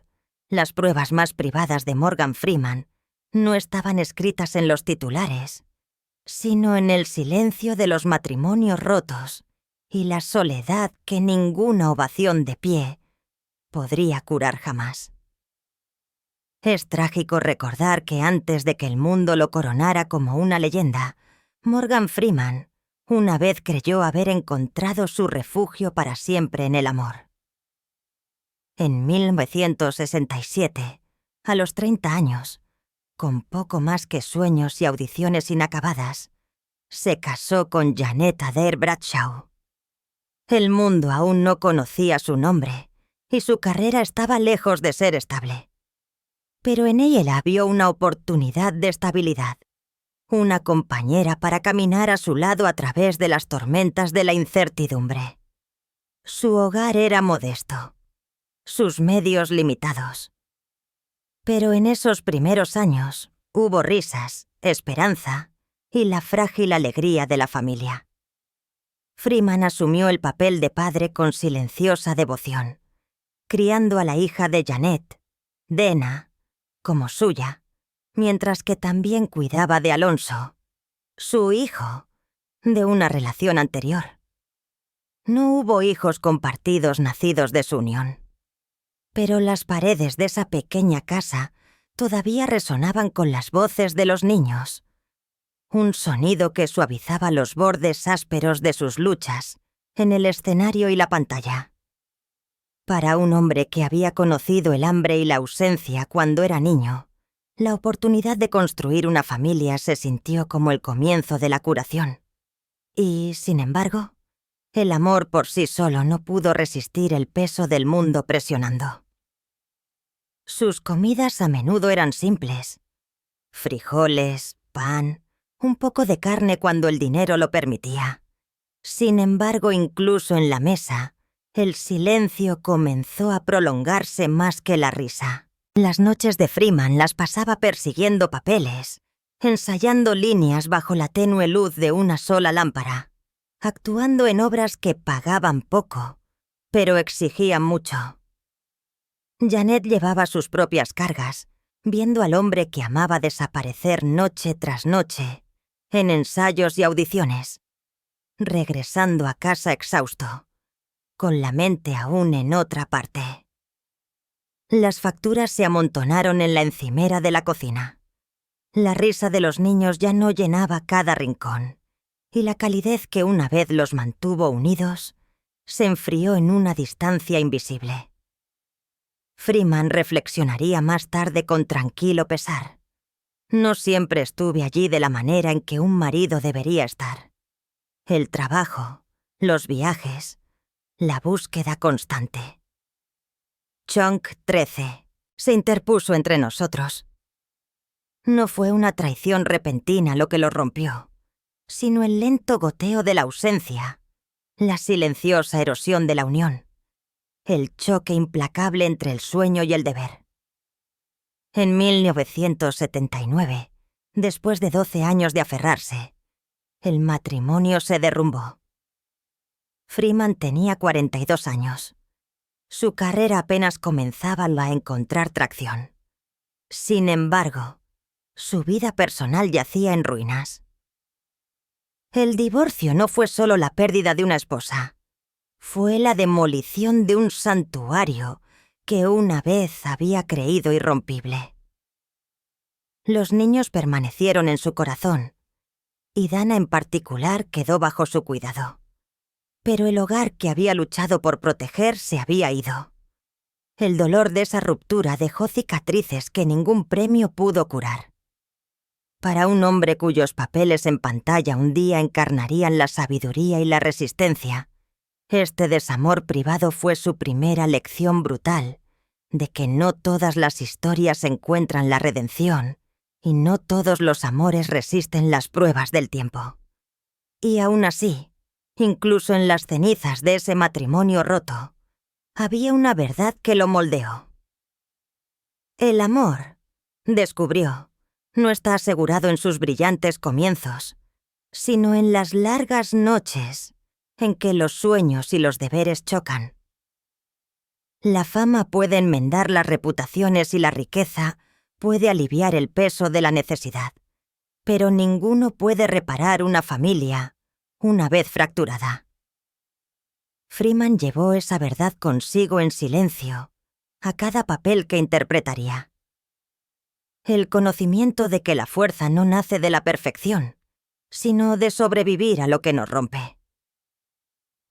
las pruebas más privadas de Morgan Freeman no estaban escritas en los titulares, sino en el silencio de los matrimonios rotos y la soledad que ninguna ovación de pie podría curar jamás. Es trágico recordar que antes de que el mundo lo coronara como una leyenda, Morgan Freeman una vez creyó haber encontrado su refugio para siempre en el amor. En 1967, a los 30 años, con poco más que sueños y audiciones inacabadas, se casó con Janet Adair Bradshaw. El mundo aún no conocía su nombre y su carrera estaba lejos de ser estable. Pero en ella vio una oportunidad de estabilidad, una compañera para caminar a su lado a través de las tormentas de la incertidumbre. Su hogar era modesto, sus medios limitados. Pero en esos primeros años hubo risas, esperanza y la frágil alegría de la familia. Freeman asumió el papel de padre con silenciosa devoción, criando a la hija de Janet, Dena, como suya, mientras que también cuidaba de Alonso, su hijo, de una relación anterior. No hubo hijos compartidos nacidos de su unión. Pero las paredes de esa pequeña casa todavía resonaban con las voces de los niños. Un sonido que suavizaba los bordes ásperos de sus luchas en el escenario y la pantalla. Para un hombre que había conocido el hambre y la ausencia cuando era niño, la oportunidad de construir una familia se sintió como el comienzo de la curación. Y, sin embargo, el amor por sí solo no pudo resistir el peso del mundo presionando. Sus comidas a menudo eran simples: frijoles, pan, un poco de carne cuando el dinero lo permitía. Sin embargo, incluso en la mesa, el silencio comenzó a prolongarse más que la risa. Las noches de Freeman las pasaba persiguiendo papeles, ensayando líneas bajo la tenue luz de una sola lámpara, actuando en obras que pagaban poco, pero exigían mucho. Janet llevaba sus propias cargas, viendo al hombre que amaba desaparecer noche tras noche, en ensayos y audiciones, regresando a casa exhausto, con la mente aún en otra parte. Las facturas se amontonaron en la encimera de la cocina. La risa de los niños ya no llenaba cada rincón, y la calidez que una vez los mantuvo unidos se enfrió en una distancia invisible. Freeman reflexionaría más tarde con tranquilo pesar. No siempre estuve allí de la manera en que un marido debería estar. El trabajo, los viajes, la búsqueda constante. Chunk 13 se interpuso entre nosotros. No fue una traición repentina lo que lo rompió, sino el lento goteo de la ausencia, la silenciosa erosión de la unión, el choque implacable entre el sueño y el deber. En 1979, después de 12 años de aferrarse, el matrimonio se derrumbó. Freeman tenía 42 años. Su carrera apenas comenzaba a encontrar tracción. Sin embargo, su vida personal yacía en ruinas. El divorcio no fue solo la pérdida de una esposa. Fue la demolición de un santuario que una vez había creído irrompible. Los niños permanecieron en su corazón, y Dana en particular quedó bajo su cuidado. Pero el hogar que había luchado por proteger se había ido. El dolor de esa ruptura dejó cicatrices que ningún premio pudo curar. Para un hombre cuyos papeles en pantalla un día encarnarían la sabiduría y la resistencia, este desamor privado fue su primera lección brutal de que no todas las historias encuentran la redención y no todos los amores resisten las pruebas del tiempo. Y aún así, incluso en las cenizas de ese matrimonio roto, había una verdad que lo moldeó. El amor, descubrió, no está asegurado en sus brillantes comienzos, sino en las largas noches en que los sueños y los deberes chocan. La fama puede enmendar las reputaciones y la riqueza puede aliviar el peso de la necesidad, pero ninguno puede reparar una familia una vez fracturada. Freeman llevó esa verdad consigo en silencio a cada papel que interpretaría. El conocimiento de que la fuerza no nace de la perfección, sino de sobrevivir a lo que nos rompe.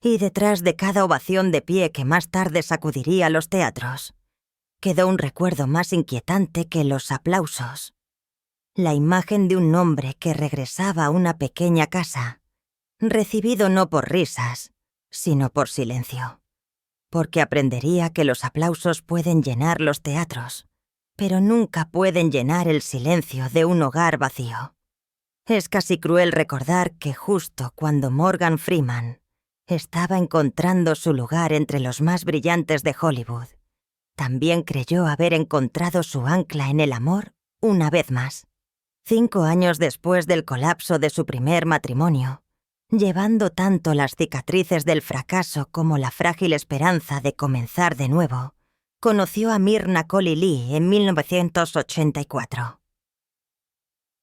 Y detrás de cada ovación de pie que más tarde sacudiría los teatros, quedó un recuerdo más inquietante que los aplausos. La imagen de un hombre que regresaba a una pequeña casa, recibido no por risas, sino por silencio. Porque aprendería que los aplausos pueden llenar los teatros, pero nunca pueden llenar el silencio de un hogar vacío. Es casi cruel recordar que justo cuando Morgan Freeman estaba encontrando su lugar entre los más brillantes de Hollywood, también creyó haber encontrado su ancla en el amor una vez más. 5 años después del colapso de su primer matrimonio, llevando tanto las cicatrices del fracaso como la frágil esperanza de comenzar de nuevo, conoció a Myrna Coley Lee en 1984.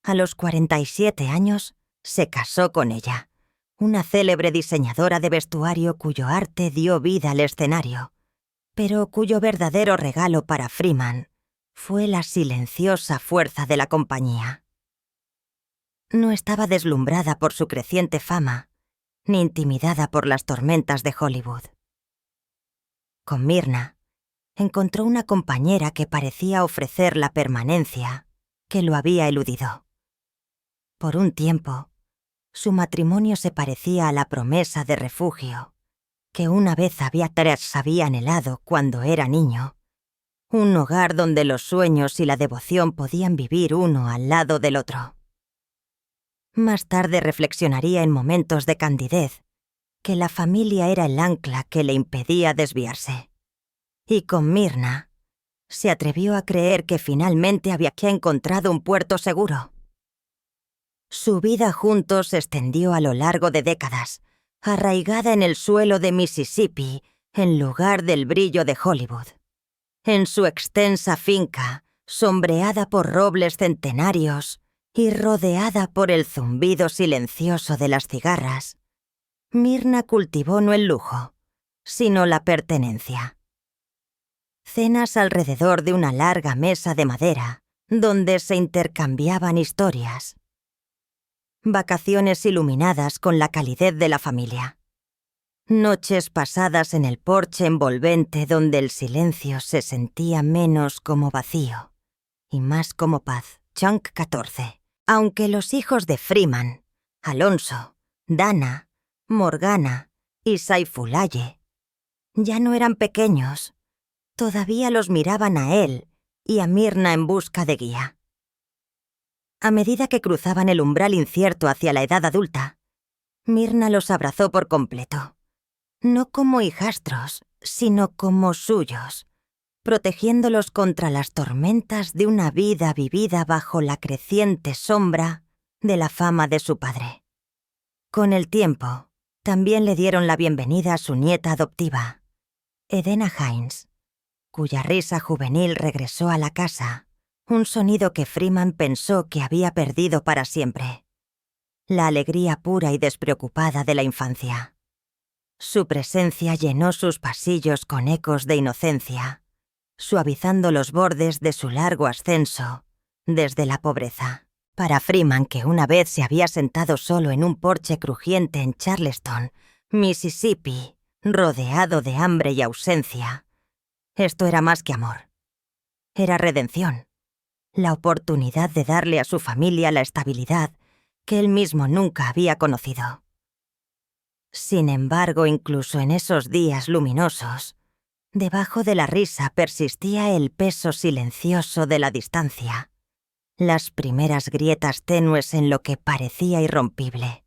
A los 47 años, se casó con ella, una célebre diseñadora de vestuario cuyo arte dio vida al escenario, pero cuyo verdadero regalo para Freeman fue la silenciosa fuerza de la compañía. No estaba deslumbrada por su creciente fama, ni intimidada por las tormentas de Hollywood. Con Myrna, encontró una compañera que parecía ofrecer la permanencia que lo había eludido. Por un tiempo, su matrimonio se parecía a la promesa de refugio que una vez había anhelado cuando era niño, un hogar donde los sueños y la devoción podían vivir uno al lado del otro. Más tarde reflexionaría en momentos de candidez que la familia era el ancla que le impedía desviarse. Y con Myrna, se atrevió a creer que finalmente había encontrado un puerto seguro. Su vida juntos se extendió a lo largo de décadas, arraigada en el suelo de Mississippi, en lugar del brillo de Hollywood. En su extensa finca, sombreada por robles centenarios y rodeada por el zumbido silencioso de las cigarras, Myrna cultivó no el lujo, sino la pertenencia. Cenas alrededor de una larga mesa de madera, donde se intercambiaban historias. Vacaciones iluminadas con la calidez de la familia. Noches pasadas en el porche envolvente donde el silencio se sentía menos como vacío y más como paz. Chunk 14. Aunque los hijos de Freeman, Alonso, Dana, Morgana y Saifulaye ya no eran pequeños, todavía los miraban a él y a Myrna en busca de guía. A medida que cruzaban el umbral incierto hacia la edad adulta, Myrna los abrazó por completo. No como hijastros, sino como suyos, protegiéndolos contra las tormentas de una vida vivida bajo la creciente sombra de la fama de su padre. Con el tiempo, también le dieron la bienvenida a su nieta adoptiva, Edena Hines, cuya risa juvenil regresó a la casa, un sonido que Freeman pensó que había perdido para siempre. La alegría pura y despreocupada de la infancia. Su presencia llenó sus pasillos con ecos de inocencia, suavizando los bordes de su largo ascenso desde la pobreza. Para Freeman, que una vez se había sentado solo en un porche crujiente en Charleston, Mississippi, rodeado de hambre y ausencia, esto era más que amor. Era redención, la oportunidad de darle a su familia la estabilidad que él mismo nunca había conocido. Sin embargo, incluso en esos días luminosos, debajo de la risa persistía el peso silencioso de la distancia, las primeras grietas tenues en lo que parecía irrompible.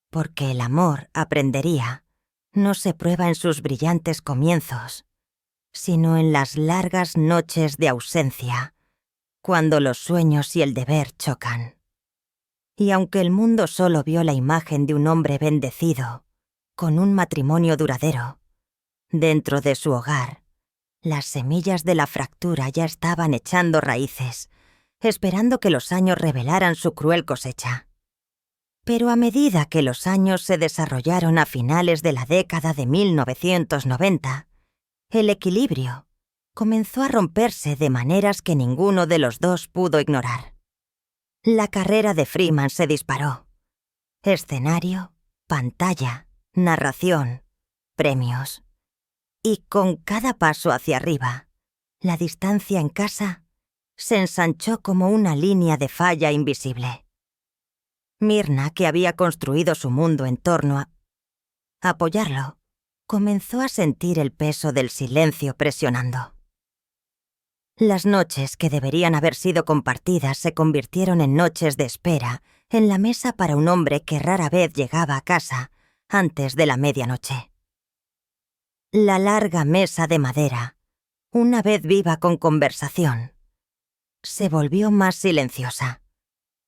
Porque el amor, aprendería, no se prueba en sus brillantes comienzos, sino en las largas noches de ausencia, cuando los sueños y el deber chocan. Y aunque el mundo solo vio la imagen de un hombre bendecido, con un matrimonio duradero, dentro de su hogar, las semillas de la fractura ya estaban echando raíces, esperando que los años revelaran su cruel cosecha. Pero a medida que los años se desarrollaron a finales de la década de 1990, el equilibrio comenzó a romperse de maneras que ninguno de los dos pudo ignorar. La carrera de Freeman se disparó. Escenario, pantalla, narración, premios. Y con cada paso hacia arriba, la distancia en casa se ensanchó como una línea de falla invisible. Myrna, que había construido su mundo en torno a apoyarlo, comenzó a sentir el peso del silencio presionando. Las noches que deberían haber sido compartidas se convirtieron en noches de espera en la mesa para un hombre que rara vez llegaba a casa antes de la medianoche. La larga mesa de madera, una vez viva con conversación, se volvió más silenciosa.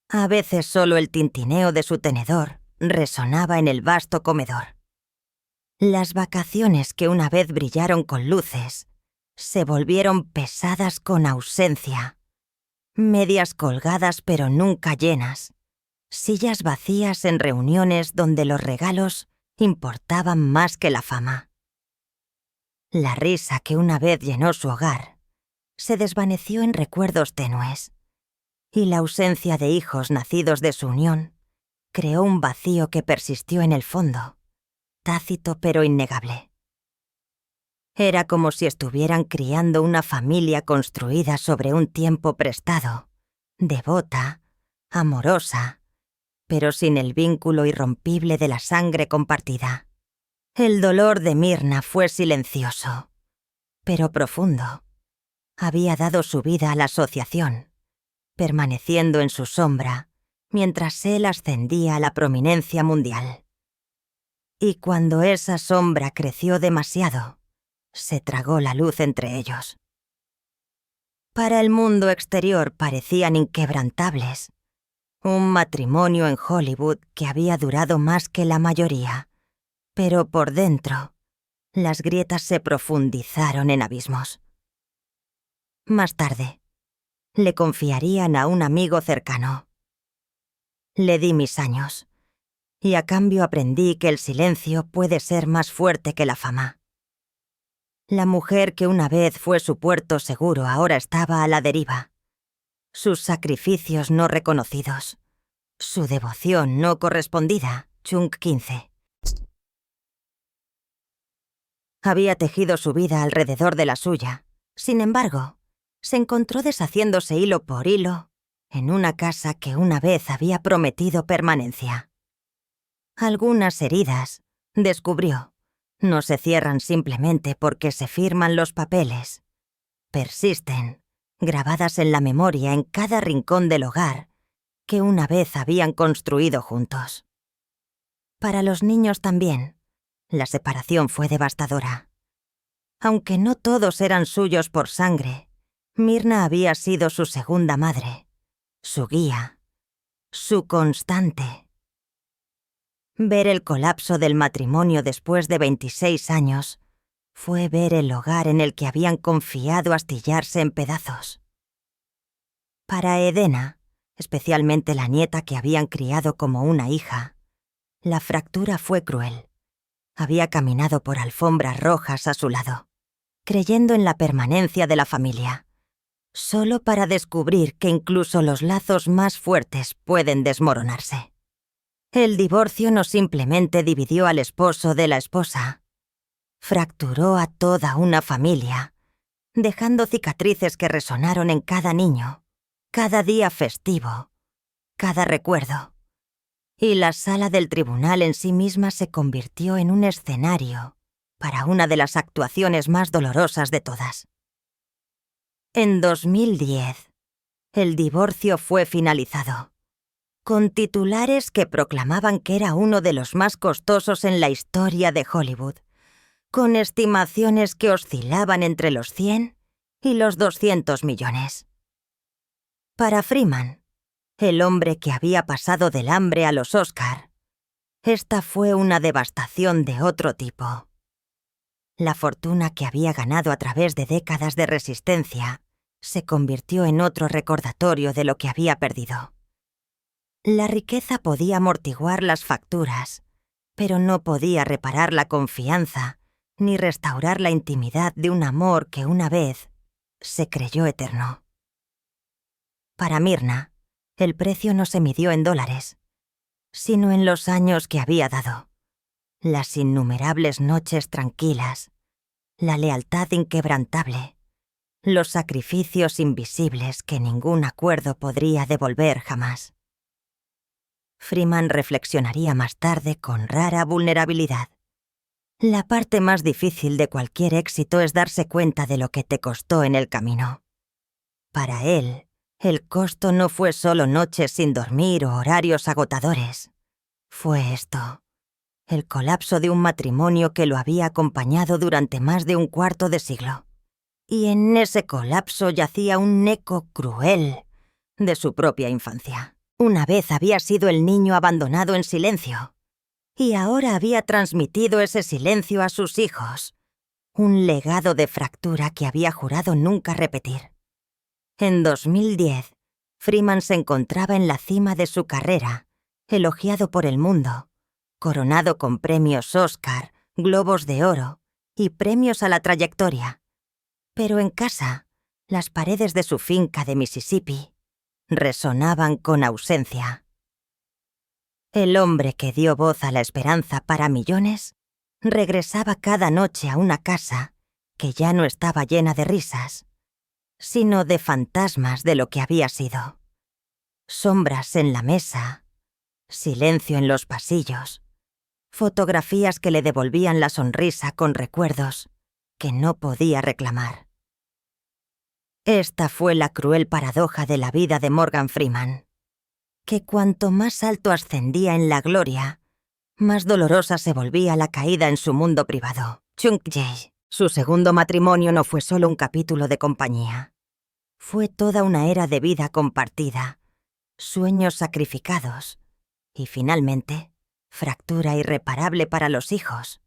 A veces solo el tintineo de su tenedor resonaba en el vasto comedor. Las vacaciones que una vez brillaron con luces se volvieron pesadas con ausencia, medias colgadas pero nunca llenas, sillas vacías en reuniones donde los regalos importaban más que la fama. La risa que una vez llenó su hogar se desvaneció en recuerdos tenues, y la ausencia de hijos nacidos de su unión creó un vacío que persistió en el fondo, tácito pero innegable. Era como si estuvieran criando una familia construida sobre un tiempo prestado, devota, amorosa, pero sin el vínculo irrompible de la sangre compartida. El dolor de Myrna fue silencioso, pero profundo. Había dado su vida a la asociación, permaneciendo en su sombra, mientras él ascendía a la prominencia mundial. Y cuando esa sombra creció demasiado, se tragó la luz entre ellos. Para el mundo exterior parecían inquebrantables. Un matrimonio en Hollywood que había durado más que la mayoría, pero por dentro, las grietas se profundizaron en abismos. Más tarde, le confiarían a un amigo cercano. Le di mis años, y a cambio aprendí que el silencio puede ser más fuerte que la fama. La mujer que una vez fue su puerto seguro ahora estaba a la deriva. Sus sacrificios no reconocidos. Su devoción no correspondida. Chung 15. Había tejido su vida alrededor de la suya. Sin embargo, se encontró deshaciéndose hilo por hilo en una casa que una vez había prometido permanencia. Algunas heridas, descubrió, no se cierran simplemente porque se firman los papeles. Persisten, grabadas en la memoria en cada rincón del hogar que una vez habían construido juntos. Para los niños también, la separación fue devastadora. Aunque no todos eran suyos por sangre, Myrna había sido su segunda madre, su guía, su constante. Ver el colapso del matrimonio después de 26 años fue ver el hogar en el que habían confiado astillarse en pedazos. Para Edena, especialmente la nieta que habían criado como una hija, la fractura fue cruel. Había caminado por alfombras rojas a su lado, creyendo en la permanencia de la familia, solo para descubrir que incluso los lazos más fuertes pueden desmoronarse. El divorcio no simplemente dividió al esposo de la esposa, fracturó a toda una familia, dejando cicatrices que resonaron en cada niño, cada día festivo, cada recuerdo. Y la sala del tribunal en sí misma se convirtió en un escenario para una de las actuaciones más dolorosas de todas. En 2010, el divorcio fue finalizado, con titulares que proclamaban que era uno de los más costosos en la historia de Hollywood, con estimaciones que oscilaban entre los 100 y los 200 millones. Para Freeman, el hombre que había pasado del hambre a los Oscar, esta fue una devastación de otro tipo. La fortuna que había ganado a través de décadas de resistencia se convirtió en otro recordatorio de lo que había perdido. La riqueza podía amortiguar las facturas, pero no podía reparar la confianza ni restaurar la intimidad de un amor que una vez se creyó eterno. Para Myrna, el precio no se midió en dólares, sino en los años que había dado, las innumerables noches tranquilas, la lealtad inquebrantable, los sacrificios invisibles que ningún acuerdo podría devolver jamás. Freeman reflexionaría más tarde con rara vulnerabilidad. La parte más difícil de cualquier éxito es darse cuenta de lo que te costó en el camino. Para él, el costo no fue solo noches sin dormir o horarios agotadores. Fue esto, el colapso de un matrimonio que lo había acompañado durante más de un cuarto de siglo. Y en ese colapso yacía un eco cruel de su propia infancia. Una vez había sido el niño abandonado en silencio, y ahora había transmitido ese silencio a sus hijos, un legado de fractura que había jurado nunca repetir. En 2010, Freeman se encontraba en la cima de su carrera, elogiado por el mundo, coronado con premios Oscar, Globos de Oro y premios a la trayectoria. Pero en casa, las paredes de su finca de Mississippi resonaban con ausencia. El hombre que dio voz a la esperanza para millones regresaba cada noche a una casa que ya no estaba llena de risas, sino de fantasmas de lo que había sido. Sombras en la mesa, silencio en los pasillos, fotografías que le devolvían la sonrisa con recuerdos que no podía reclamar. Esta fue la cruel paradoja de la vida de Morgan Freeman, que cuanto más alto ascendía en la gloria, más dolorosa se volvía la caída en su mundo privado. Chung Jae, su segundo matrimonio, no fue solo un capítulo de compañía. Fue toda una era de vida compartida, sueños sacrificados y, finalmente, fractura irreparable para los hijos,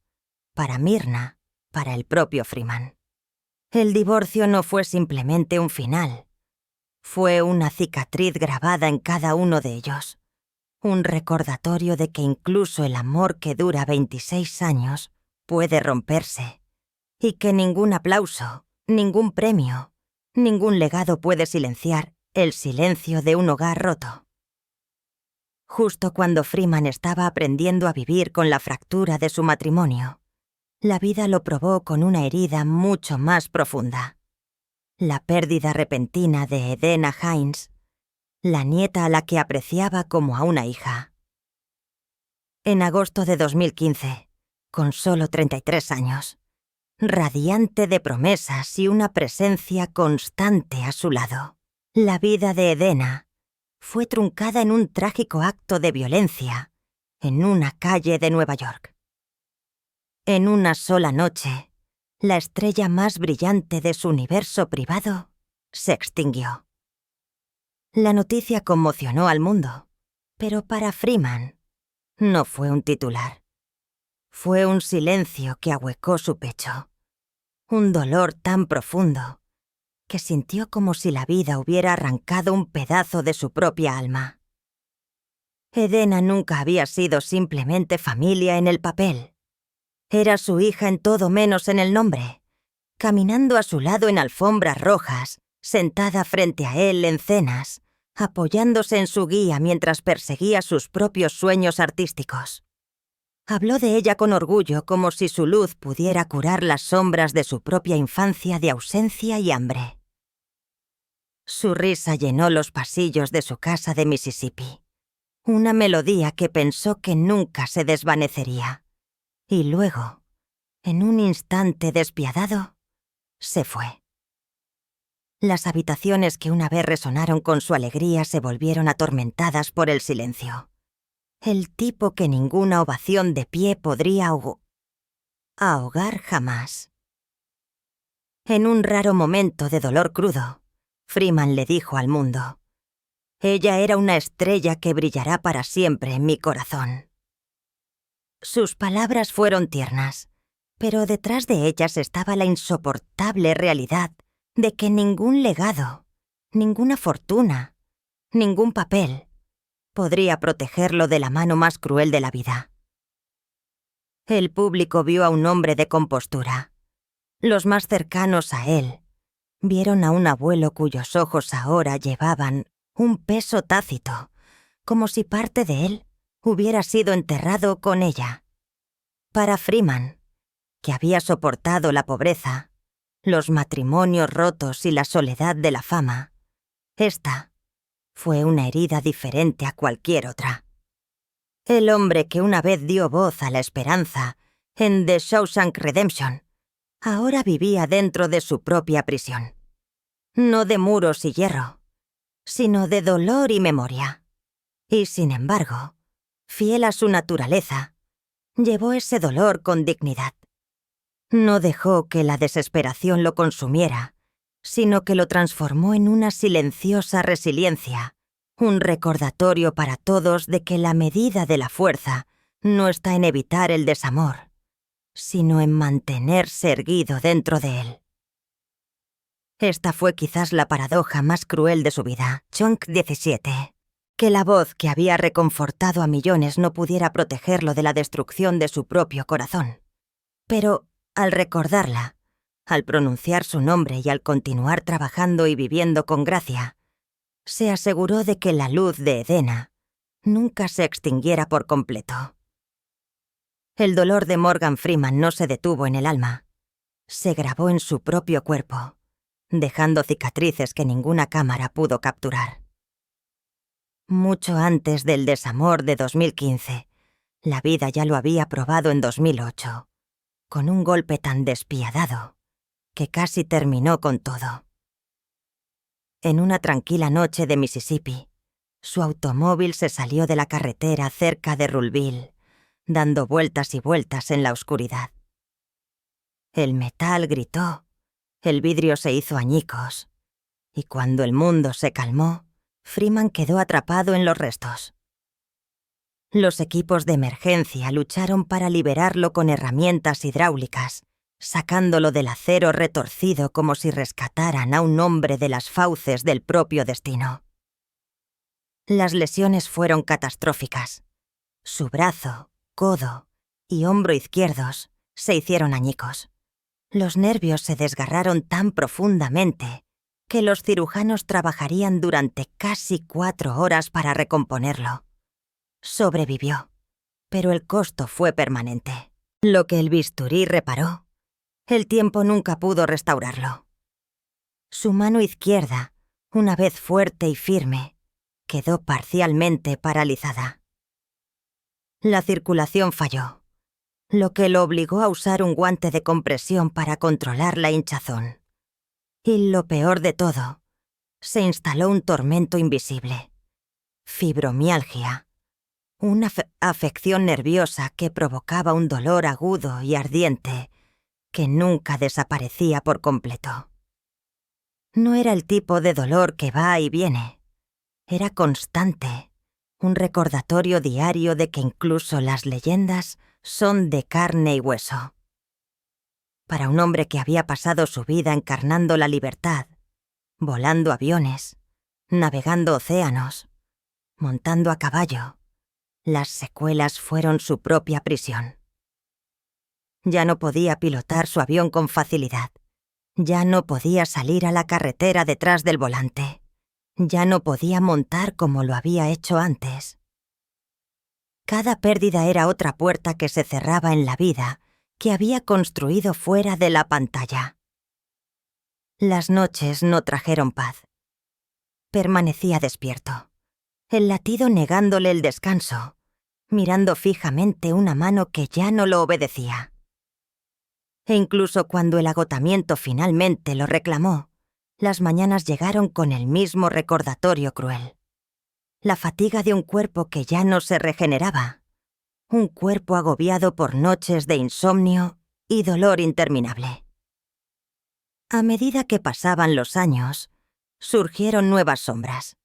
para Myrna, para el propio Freeman. El divorcio no fue simplemente un final. Fue una cicatriz grabada en cada uno de ellos. Un recordatorio de que incluso el amor que dura 26 años puede romperse. Y que ningún aplauso, ningún premio, ningún legado puede silenciar el silencio de un hogar roto. Justo cuando Freeman estaba aprendiendo a vivir con la fractura de su matrimonio, la vida lo probó con una herida mucho más profunda. La pérdida repentina de Edena Hines, la nieta a la que apreciaba como a una hija. En agosto de 2015, con solo 33 años, radiante de promesas y una presencia constante a su lado, la vida de Edena fue truncada en un trágico acto de violencia en una calle de Nueva York. En una sola noche, la estrella más brillante de su universo privado se extinguió. La noticia conmocionó al mundo, pero para Freeman no fue un titular. Fue un silencio que ahuecó su pecho, un dolor tan profundo que sintió como si la vida hubiera arrancado un pedazo de su propia alma. Edena nunca había sido simplemente familia en el papel. Era su hija en todo menos en el nombre, caminando a su lado en alfombras rojas, sentada frente a él en cenas, apoyándose en su guía mientras perseguía sus propios sueños artísticos. Habló de ella con orgullo, como si su luz pudiera curar las sombras de su propia infancia de ausencia y hambre. Su risa llenó los pasillos de su casa de Mississippi, una melodía que pensó que nunca se desvanecería. Y luego, en un instante despiadado, se fue. Las habitaciones que una vez resonaron con su alegría se volvieron atormentadas por el silencio. El tipo que ninguna ovación de pie podría ahogar jamás. En un raro momento de dolor crudo, Freeman le dijo al mundo: «Ella era una estrella que brillará para siempre en mi corazón». Sus palabras fueron tiernas, pero detrás de ellas estaba la insoportable realidad de que ningún legado, ninguna fortuna, ningún papel podría protegerlo de la mano más cruel de la vida. El público vio a un hombre de compostura. Los más cercanos a él vieron a un abuelo cuyos ojos ahora llevaban un peso tácito, como si parte de él hubiera sido enterrado con ella. Para Freeman, que había soportado la pobreza, los matrimonios rotos y la soledad de la fama, esta fue una herida diferente a cualquier otra. El hombre que una vez dio voz a la esperanza en The Shawshank Redemption, ahora vivía dentro de su propia prisión. No de muros y hierro, sino de dolor y memoria. Y sin embargo, fiel a su naturaleza, llevó ese dolor con dignidad. No dejó que la desesperación lo consumiera, sino que lo transformó en una silenciosa resiliencia, un recordatorio para todos de que la medida de la fuerza no está en evitar el desamor, sino en mantenerse erguido dentro de él. Esta fue quizás la paradoja más cruel de su vida. Chunk 17. Que la voz que había reconfortado a millones no pudiera protegerlo de la destrucción de su propio corazón. Pero, al recordarla, al pronunciar su nombre y al continuar trabajando y viviendo con gracia, se aseguró de que la luz de Edena nunca se extinguiera por completo. El dolor de Morgan Freeman no se detuvo en el alma. Se grabó en su propio cuerpo, dejando cicatrices que ninguna cámara pudo capturar. Mucho antes del desamor de 2015, la vida ya lo había probado en 2008, con un golpe tan despiadado que casi terminó con todo. En una tranquila noche de Mississippi, Su automóvil se salió de la carretera cerca de Ruleville, dando vueltas y vueltas en la oscuridad. El metal gritó, el vidrio se hizo añicos, y cuando el mundo se calmó, Freeman quedó atrapado en los restos. Los equipos de emergencia lucharon para liberarlo con herramientas hidráulicas, sacándolo del acero retorcido como si rescataran a un hombre de las fauces del propio destino. Las lesiones fueron catastróficas. Su brazo, codo y hombro izquierdos se hicieron añicos. Los nervios se desgarraron tan profundamente que los cirujanos trabajarían durante casi 4 horas para recomponerlo. Sobrevivió, pero el costo fue permanente. Lo que el bisturí reparó, el tiempo nunca pudo restaurarlo. Su mano izquierda, una vez fuerte y firme, quedó parcialmente paralizada. La circulación falló, lo que lo obligó a usar un guante de compresión para controlar la hinchazón. Y lo peor de todo, se instaló un tormento invisible: fibromialgia, una afección nerviosa que provocaba un dolor agudo y ardiente que nunca desaparecía por completo. No era el tipo de dolor que va y viene. Era constante, un recordatorio diario de que incluso las leyendas son de carne y hueso. Para un hombre que había pasado su vida encarnando la libertad, volando aviones, navegando océanos, montando a caballo, las secuelas fueron su propia prisión. Ya no podía pilotar su avión con facilidad. Ya no podía salir a la carretera detrás del volante. Ya no podía montar como lo había hecho antes. Cada pérdida era otra puerta que se cerraba en la vida que había construido fuera de la pantalla. Las noches no trajeron paz. Permanecía despierto, el latido negándole el descanso, mirando fijamente una mano que ya no lo obedecía. E incluso cuando el agotamiento finalmente lo reclamó, las mañanas llegaron con el mismo recordatorio cruel. La fatiga de un cuerpo que ya no se regeneraba. Un cuerpo agobiado por noches de insomnio y dolor interminable. A medida que pasaban los años, surgieron nuevas sombras.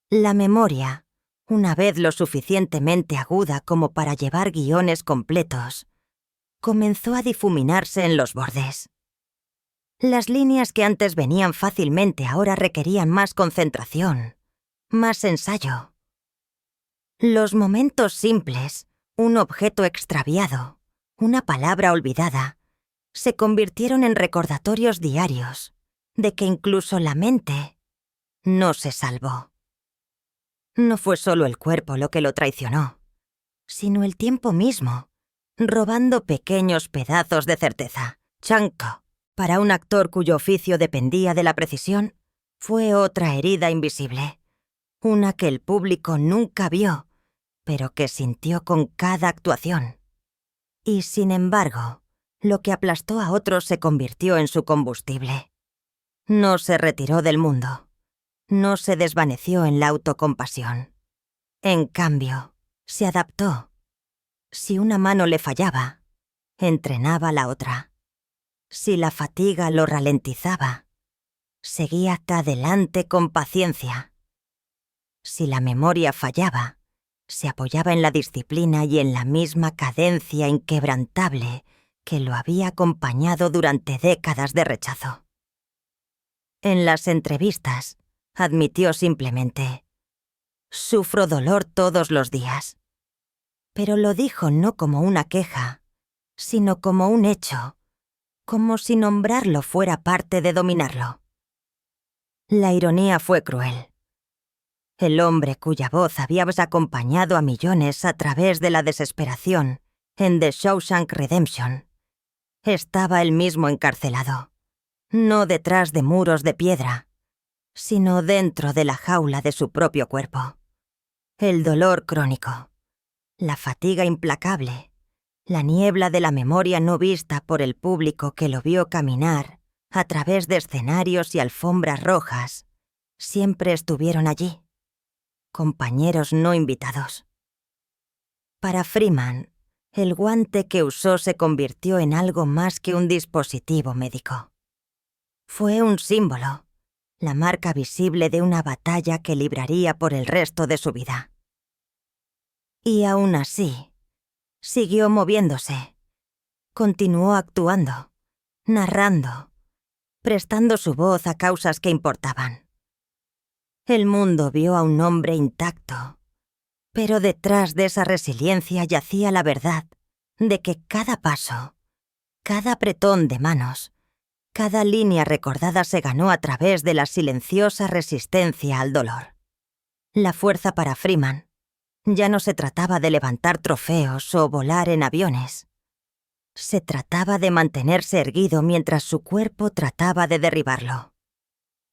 La memoria, una vez lo suficientemente aguda como para llevar guiones completos, comenzó a difuminarse en los bordes. Las líneas que antes venían fácilmente ahora requerían más concentración, más ensayo. Los momentos simples, un objeto extraviado, una palabra olvidada, se convirtieron en recordatorios diarios de que incluso la mente no se salvó. No fue solo el cuerpo lo que lo traicionó, sino el tiempo mismo, robando pequeños pedazos de certeza. Chanco, para un actor cuyo oficio dependía de la precisión, fue otra herida invisible, una que el público nunca vio, pero que sintió con cada actuación. Y sin embargo, lo que aplastó a otros se convirtió en su combustible. No se retiró del mundo, no se desvaneció en la autocompasión. En cambio, se adaptó. Si una mano le fallaba, entrenaba la otra. Si la fatiga lo ralentizaba, seguía hasta adelante con paciencia. Si la memoria fallaba, se apoyaba en la disciplina y en la misma cadencia inquebrantable que lo había acompañado durante décadas de rechazo. En las entrevistas, admitió simplemente: «Sufro dolor todos los días». Pero lo dijo no como una queja, sino como un hecho, como si nombrarlo fuera parte de dominarlo. La ironía fue cruel. El hombre cuya voz había acompañado a millones a través de la desesperación en The Shawshank Redemption estaba él mismo encarcelado, no detrás de muros de piedra, sino dentro de la jaula de su propio cuerpo. El dolor crónico, la fatiga implacable, la niebla de la memoria no vista por el público que lo vio caminar a través de escenarios y alfombras rojas, siempre estuvieron allí. compañeros no invitados. Para Freeman, el guante que usó se convirtió en algo más que un dispositivo médico. Fue un símbolo, la marca visible de una batalla que libraría por el resto de su vida. Y aún así, siguió moviéndose, continuó actuando, narrando, prestando su voz a causas que importaban. El mundo vio a un hombre intacto, pero detrás de esa resiliencia yacía la verdad de que cada paso, cada apretón de manos, cada línea recordada se ganó a través de la silenciosa resistencia al dolor. La fuerza para Freeman ya no se trataba de levantar trofeos o volar en aviones. Se trataba de mantenerse erguido mientras su cuerpo trataba de derribarlo.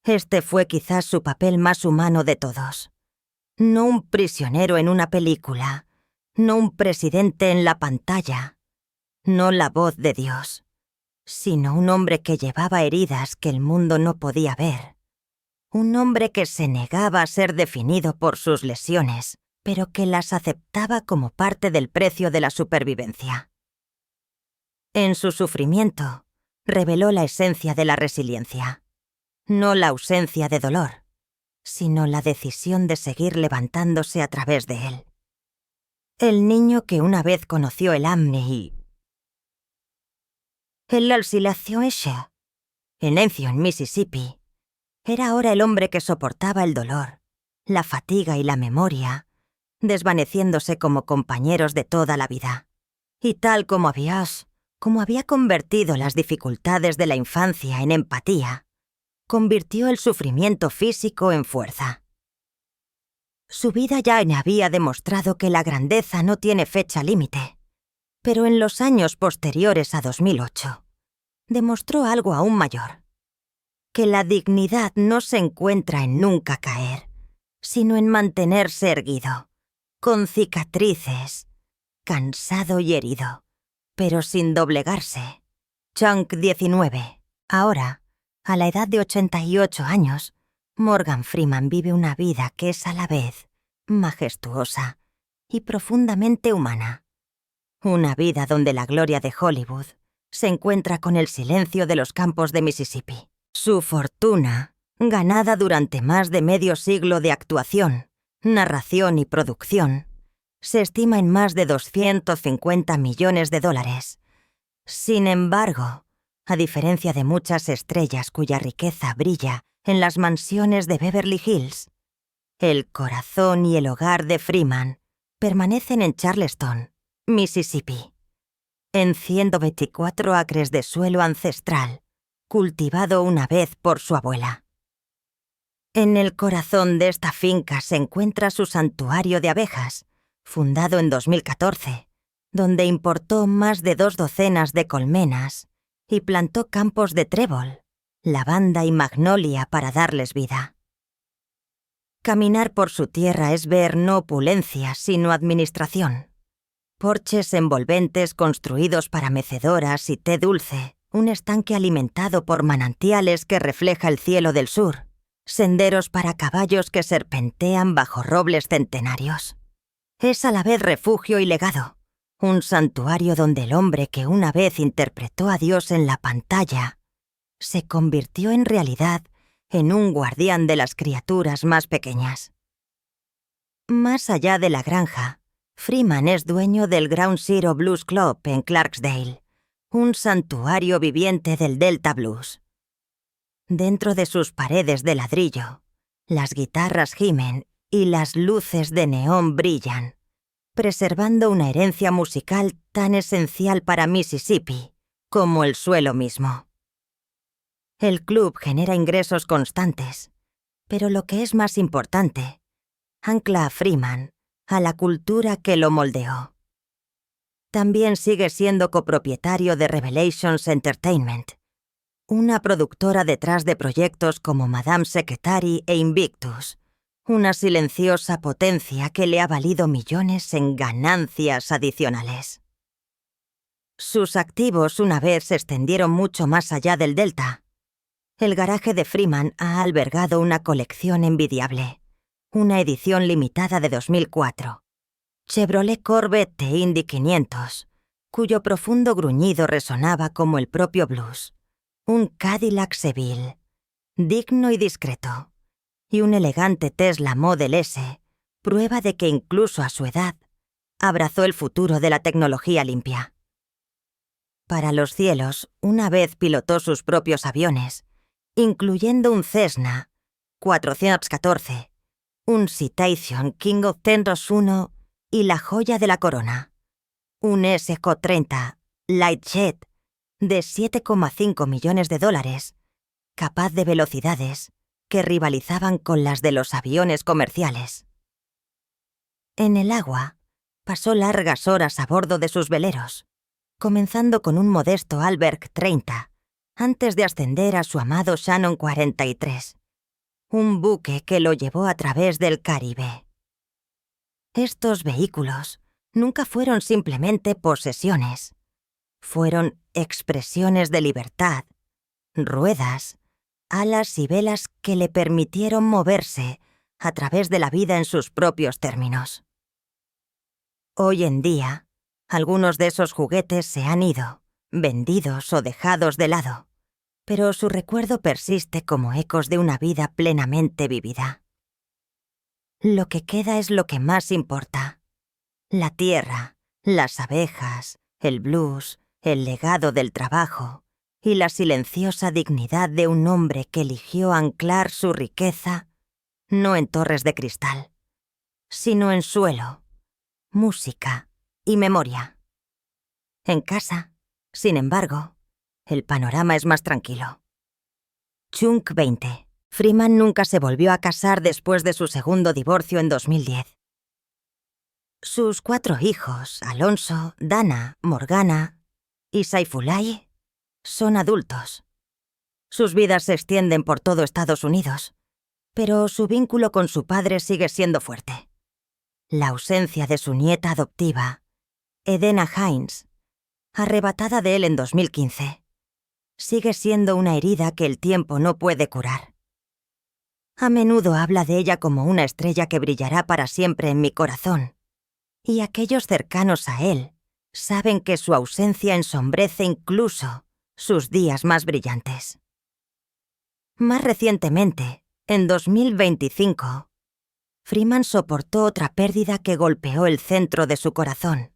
Este fue quizás su papel más humano de todos. No un prisionero en una película, no un presidente en la pantalla, no la voz de Dios, sino un hombre que llevaba heridas que el mundo no podía ver. Un hombre que se negaba a ser definido por sus lesiones, pero que las aceptaba como parte del precio de la supervivencia. En su sufrimiento, reveló la esencia de la resiliencia. No la ausencia de dolor, sino la decisión de seguir levantándose a través de él. El niño que una vez conoció el hambre y la oscilación Esha, en Enfield, Mississippi, era ahora el hombre que soportaba el dolor, la fatiga y la memoria, desvaneciéndose como compañeros de toda la vida. Y tal como había convertido las dificultades de la infancia en empatía, convirtió el sufrimiento físico en fuerza. Su vida ya había demostrado que la grandeza no tiene fecha límite, pero en los años posteriores a 2008, demostró algo aún mayor: que la dignidad no se encuentra en nunca caer, sino en mantenerse erguido, con cicatrices, cansado y herido, pero sin doblegarse. Chunk 19. Ahora, a la edad de 88 años, Morgan Freeman vive una vida que es a la vez majestuosa y profundamente humana. Una vida donde la gloria de Hollywood se encuentra con el silencio de los campos de Mississippi. Su fortuna, ganada durante más de medio siglo de actuación, narración y producción, se estima en más de $250 millones. Sin embargo, a diferencia de muchas estrellas cuya riqueza brilla en las mansiones de Beverly Hills, el corazón y el hogar de Freeman permanecen en Charleston, Mississippi, en 124 acres de suelo ancestral, cultivado una vez por su abuela. En el corazón de esta finca se encuentra su santuario de abejas, fundado en 2014, donde importó más de 2 docenas de colmenas y plantó campos de trébol, lavanda y magnolia para darles vida. Caminar por su tierra es ver no opulencia, sino administración. Porches envolventes construidos para mecedoras y té dulce, un estanque alimentado por manantiales que refleja el cielo del sur, senderos para caballos que serpentean bajo robles centenarios. Es a la vez refugio y legado, un santuario donde el hombre que una vez interpretó a Dios en la pantalla se convirtió en realidad en un guardián de las criaturas más pequeñas. Más allá de la granja, Freeman es dueño del Ground Zero Blues Club en Clarksdale, un santuario viviente del Delta Blues. Dentro de sus paredes de ladrillo, las guitarras gimen y las luces de neón brillan, preservando una herencia musical tan esencial para Mississippi como el suelo mismo. El club genera ingresos constantes, pero lo que es más importante, ancla a Freeman a la cultura que lo moldeó. También sigue siendo copropietario de Revelations Entertainment, una productora detrás de proyectos como Madame Secretary e Invictus, una silenciosa potencia que le ha valido millones en ganancias adicionales. Sus activos una vez se extendieron mucho más allá del Delta. El garaje de Freeman ha albergado una colección envidiable, una edición limitada de 2004. Chevrolet Corvette de Indy 500, cuyo profundo gruñido resonaba como el propio blues. Un Cadillac Seville, digno y discreto. Y un elegante Tesla Model S, prueba de que incluso a su edad, abrazó el futuro de la tecnología limpia. Para los cielos, una vez pilotó sus propios aviones, incluyendo un Cessna 414, un Citation King of Tenros 1 y la joya de la corona, un SK-30 Lightjet de $7,5 millones, capaz de velocidades que rivalizaban con las de los aviones comerciales. En el agua, pasó largas horas a bordo de sus veleros, comenzando con un modesto Alberg 30, antes de ascender a su amado Shannon 43, un buque que lo llevó a través del Caribe. Estos vehículos nunca fueron simplemente posesiones, fueron expresiones de libertad, ruedas, alas y velas que le permitieron moverse a través de la vida en sus propios términos. Hoy en día, algunos de esos juguetes se han ido, vendidos o dejados de lado, pero su recuerdo persiste como ecos de una vida plenamente vivida. Lo que queda es lo que más importa: la tierra, las abejas, el blues, el legado del trabajo y la silenciosa dignidad de un hombre que eligió anclar su riqueza no en torres de cristal, sino en suelo, música y memoria. En casa, sin embargo, el panorama es más tranquilo. Chunk 20. Freeman nunca se volvió a casar después de su segundo divorcio en 2010. Sus 4 hijos, Alonso, Dana, Morgana y Saifullah, son adultos. Sus vidas se extienden por todo Estados Unidos, pero su vínculo con su padre sigue siendo fuerte. La ausencia de su nieta adoptiva, Edena Hines, arrebatada de él en 2015, sigue siendo una herida que el tiempo no puede curar. A menudo habla de ella como una estrella que brillará para siempre en mi corazón, y aquellos cercanos a él saben que su ausencia ensombrece incluso sus días más brillantes. Más recientemente, en 2025, Freeman soportó otra pérdida que golpeó el centro de su corazón: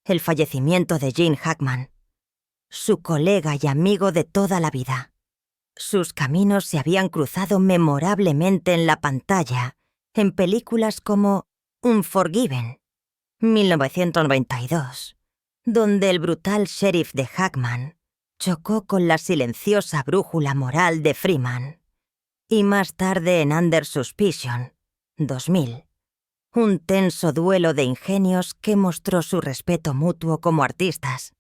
el fallecimiento de Gene Hackman, su colega y amigo de toda la vida. Sus caminos se habían cruzado memorablemente en la pantalla, en películas como Unforgiven, 1992, donde el brutal sheriff de Hackman chocó con la silenciosa brújula moral de Freeman, y más tarde en Under Suspicion, 2000, un tenso duelo de ingenios que mostró su respeto mutuo como artistas.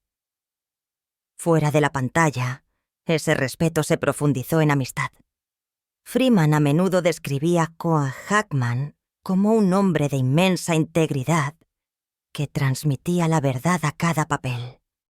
Fuera de la pantalla, ese respeto se profundizó en amistad. Freeman a menudo describía a Hackman como un hombre de inmensa integridad que transmitía la verdad a cada papel.